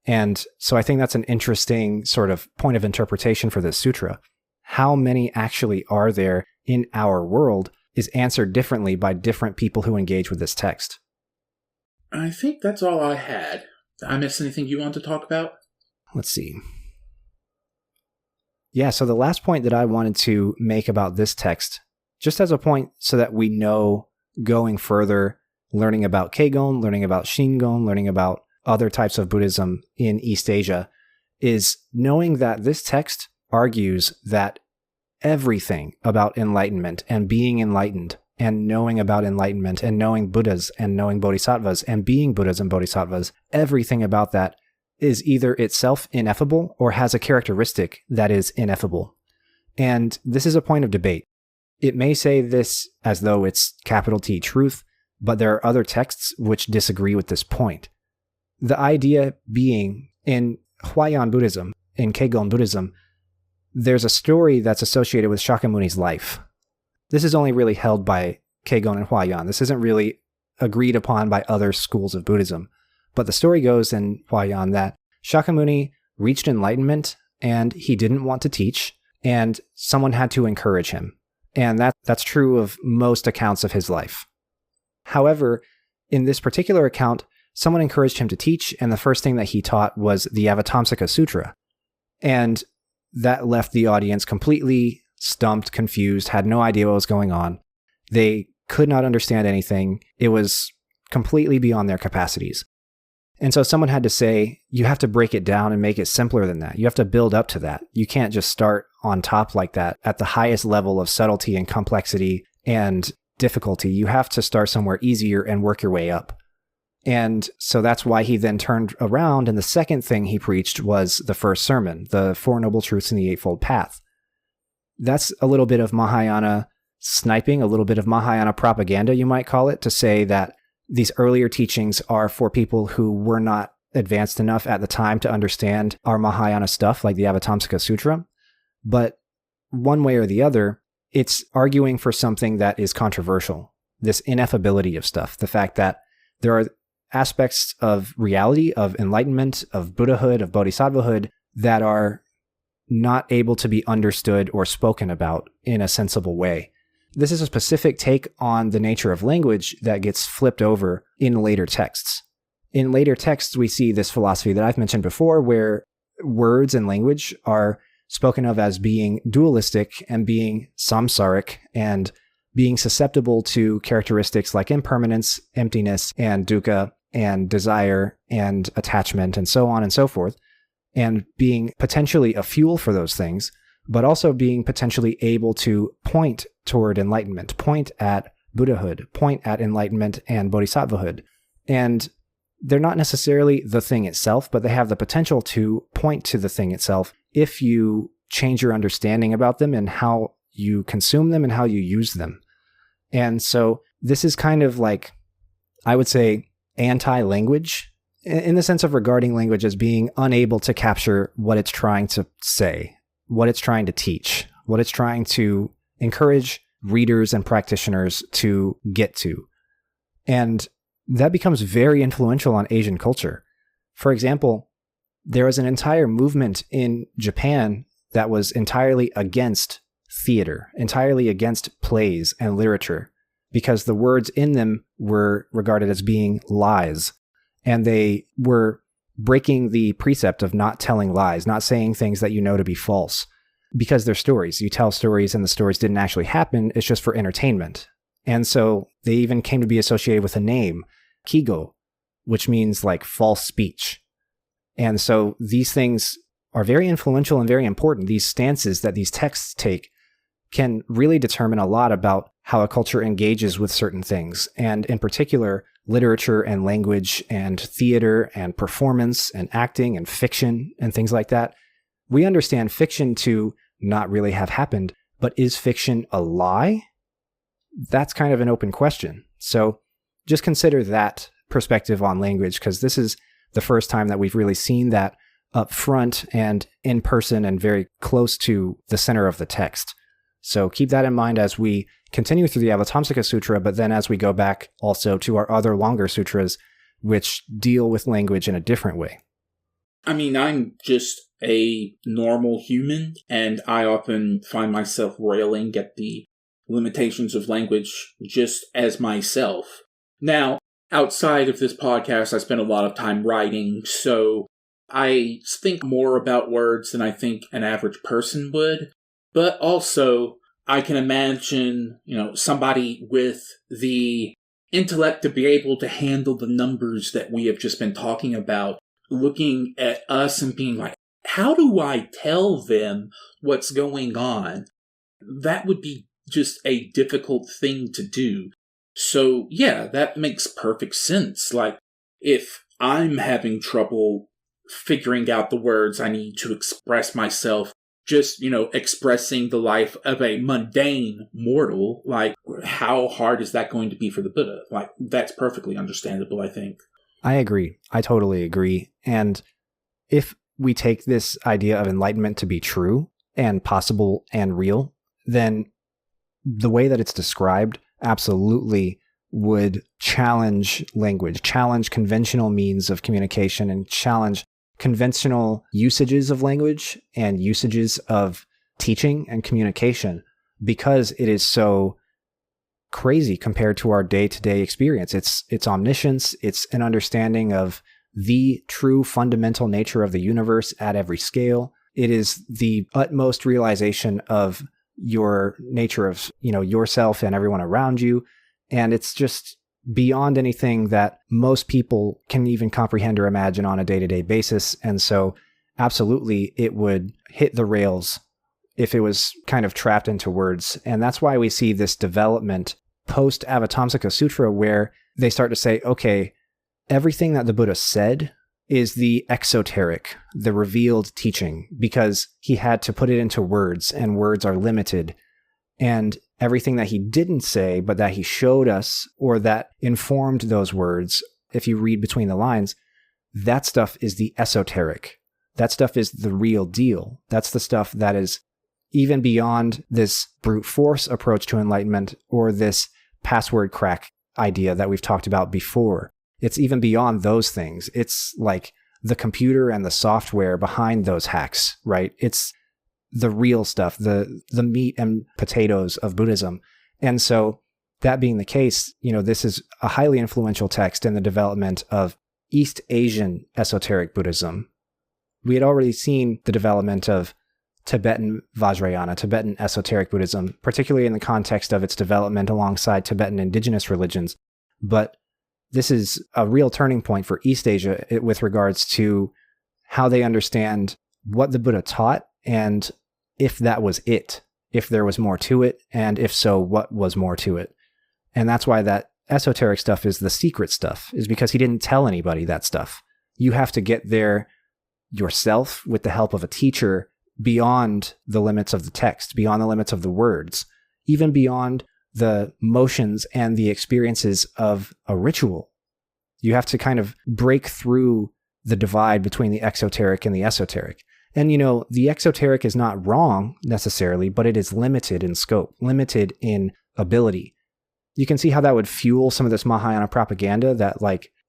And so I think that's an interesting sort of point of interpretation for this sutra. How many actually are there in our world is answered differently by different people who engage with this text. I think that's all I had. Did I miss anything you want to talk about? Let's see. Yeah, so the last point that I wanted to make about this text, just as a point so that we know going further, learning about Keigon, learning about Shingon, learning about other types of Buddhism in East Asia, is knowing that this text argues that everything about enlightenment and being enlightened and knowing about enlightenment and knowing Buddhas and knowing Bodhisattvas and being Buddhas and Bodhisattvas, everything about that is either itself ineffable or has a characteristic that is ineffable. And this is a point of debate. It may say this as though it's capital T truth, but there are other texts which disagree with this point. The idea being, in Huayen Buddhism, in Keigon Buddhism, there's a story that's associated with Shakyamuni's life. This is only really held by Keigon and Huayen. This isn't really agreed upon by other schools of Buddhism. But the story goes in Huayen that Shakyamuni reached enlightenment and he didn't want to teach, and someone had to encourage him. And that's true of most accounts of his life. However, in this particular account, someone encouraged him to teach, and the first thing that he taught was the Avatamsaka Sutra. And that left the audience completely stumped, confused, had no idea what was going on. They could not understand anything. It was completely beyond their capacities. And so someone had to say, you have to break it down and make it simpler than that. You have to build up to that. You can't just start on top like that at the highest level of subtlety and complexity and difficulty. You have to start somewhere easier and work your way up. And so that's why he then turned around, and the second thing he preached was the first sermon, the Four Noble Truths in the Eightfold Path. That's a little bit of Mahayana sniping, a little bit of Mahayana propaganda, you might call it, to say that these earlier teachings are for people who were not advanced enough at the time to understand our Mahayana stuff, like the Avatamsaka Sutra. But one way or the other, it's arguing for something that is controversial, this ineffability of stuff, the fact that there are aspects of reality, of enlightenment, of Buddhahood, of Bodhisattvahood that are not able to be understood or spoken about in a sensible way. This is a specific take on the nature of language that gets flipped over in later texts. In later texts, we see this philosophy that I've mentioned before, where words and language are spoken of as being dualistic and being samsaric and being susceptible to characteristics like impermanence, emptiness, and dukkha, and desire, and attachment, and so on and so forth, and being potentially a fuel for those things, but also being potentially able to point toward enlightenment, point at Buddhahood, point at enlightenment and Bodhisattvahood. And they're not necessarily the thing itself, but they have the potential to point to the thing itself if you change your understanding about them and how you consume them and how you use them. And so this is kind of like, I would say, anti-language, in the sense of regarding language as being unable to capture what it's trying to say, what it's trying to teach, what it's trying to encourage readers and practitioners to get to. And that becomes very influential on Asian culture. For example, there was an entire movement in Japan that was entirely against theater, entirely against plays and literature, because the words in them were regarded as being lies. And they were breaking the precept of not telling lies, not saying things that you know to be false, because they're stories. You tell stories and the stories didn't actually happen. It's just for entertainment. And so they even came to be associated with a name. kigo, which means like false speech. And so these things are very influential and very important. These stances that these texts take can really determine a lot about how a culture engages with certain things. And in particular, literature and language and theater and performance and acting and fiction and things like that. We understand fiction to not really have happened, but is fiction a lie? That's kind of an open question. So just consider that perspective on language, because this is the first time that we've really seen that up front and in person and very close to the center of the text. So keep that in mind as we continue through the Avatamsaka Sutra, but then as we go back also to our other longer sutras, which deal with language in a different way. I mean, I'm just a normal human, and I often find myself railing at the limitations of language just as myself. Now, outside of this podcast, I spend a lot of time writing, so I think more about words than I think an average person would. But also, I can imagine, somebody with the intellect to be able to handle the numbers that we have just been talking about, looking at us and being like, how do I tell them what's going on? That would be just a difficult thing to do. So, yeah, that makes perfect sense. Like, if I'm having trouble figuring out the words I need to express myself, just, expressing the life of a mundane mortal, like, how hard is that going to be for the Buddha? Like, that's perfectly understandable, I think. I agree. I totally agree. And if we take this idea of enlightenment to be true and possible and real, then the way that it's described absolutely would challenge language, challenge conventional means of communication, and challenge conventional usages of language and usages of teaching and communication, because it is so crazy compared to our day-to-day experience. It's omniscience. It's an understanding of the true fundamental nature of the universe at every scale. It is the utmost realization of your nature of, yourself and everyone around you. And it's just beyond anything that most people can even comprehend or imagine on a day-to-day basis. And so absolutely it would hit the rails if it was kind of trapped into words. And that's why we see this development post Avatamsaka Sutra, where they start to say, okay, everything that the Buddha said is the exoteric, the revealed teaching, because he had to put it into words, and words are limited. And everything that he didn't say, but that he showed us, or that informed those words, if you read between the lines, that stuff is the esoteric. That stuff is the real deal. That's the stuff that is even beyond this brute force approach to enlightenment, or this password crack idea that we've talked about before. It's even beyond those things. It's like the computer and the software behind those hacks, right? It's the real stuff, the meat and potatoes of Buddhism. And so that being the case, this is a highly influential text in the development of East Asian esoteric Buddhism. We had already seen the development of Tibetan Vajrayana, Tibetan esoteric Buddhism, particularly in the context of its development alongside Tibetan indigenous religions. But this is a real turning point for East Asia with regards to how they understand what the Buddha taught, and if that was it, if there was more to it, and if so, what was more to it. And that's why that esoteric stuff is the secret stuff, is because he didn't tell anybody that stuff. You have to get there yourself with the help of a teacher, beyond the limits of the text, beyond the limits of the words, even beyond the motions and the experiences of a ritual. You have to kind of break through the divide between the exoteric and the esoteric. And, the exoteric is not wrong necessarily, but it is limited in scope, limited in ability. You can see how that would fuel some of this Mahayana propaganda that,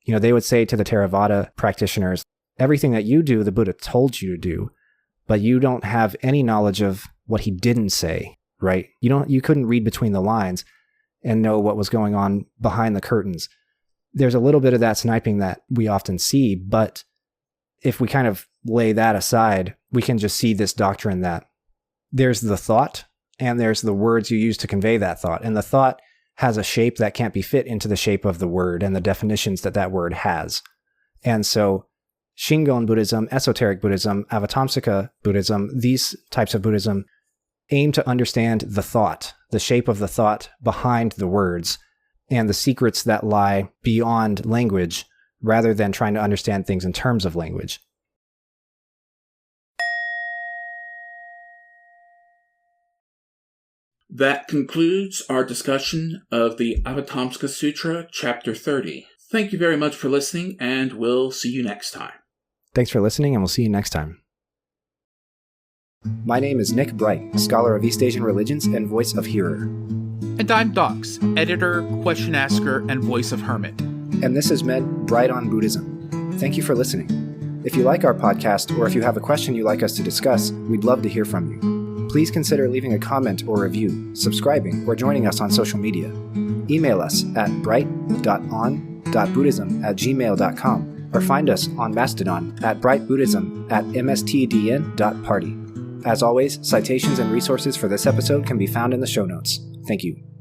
they would say to the Theravada practitioners, everything that you do, the Buddha told you to do, but you don't have any knowledge of what he didn't say, right? You couldn't read between the lines and know what was going on behind the curtains. There's a little bit of that sniping that we often see, but if we kind of lay that aside, we can just see this doctrine that there's the thought and there's the words you use to convey that thought. And the thought has a shape that can't be fit into the shape of the word and the definitions that that word has. And so Shingon Buddhism, Esoteric Buddhism, Avatamsaka Buddhism, these types of Buddhism aim to understand the thought, the shape of the thought behind the words, and the secrets that lie beyond language, rather than trying to understand things in terms of language. That concludes our discussion of the Avatamsaka Sutra, Chapter 30. Thank you very much for listening, and we'll see you next time. Thanks for listening, and we'll see you next time. My name is Nick Bright, scholar of East Asian religions and voice of Hearer. And I'm Docs, editor, question asker, and voice of Hermit. And this is meant Bright on Buddhism. Thank you for listening. If you like our podcast, or if you have a question you'd like us to discuss, we'd love to hear from you. Please consider leaving a comment or review, subscribing, or joining us on social media. Email us at bright.on.buddhism@gmail.com or find us on Mastodon at brightbuddhism@mstdn.party. As always, citations and resources for this episode can be found in the show notes. Thank you.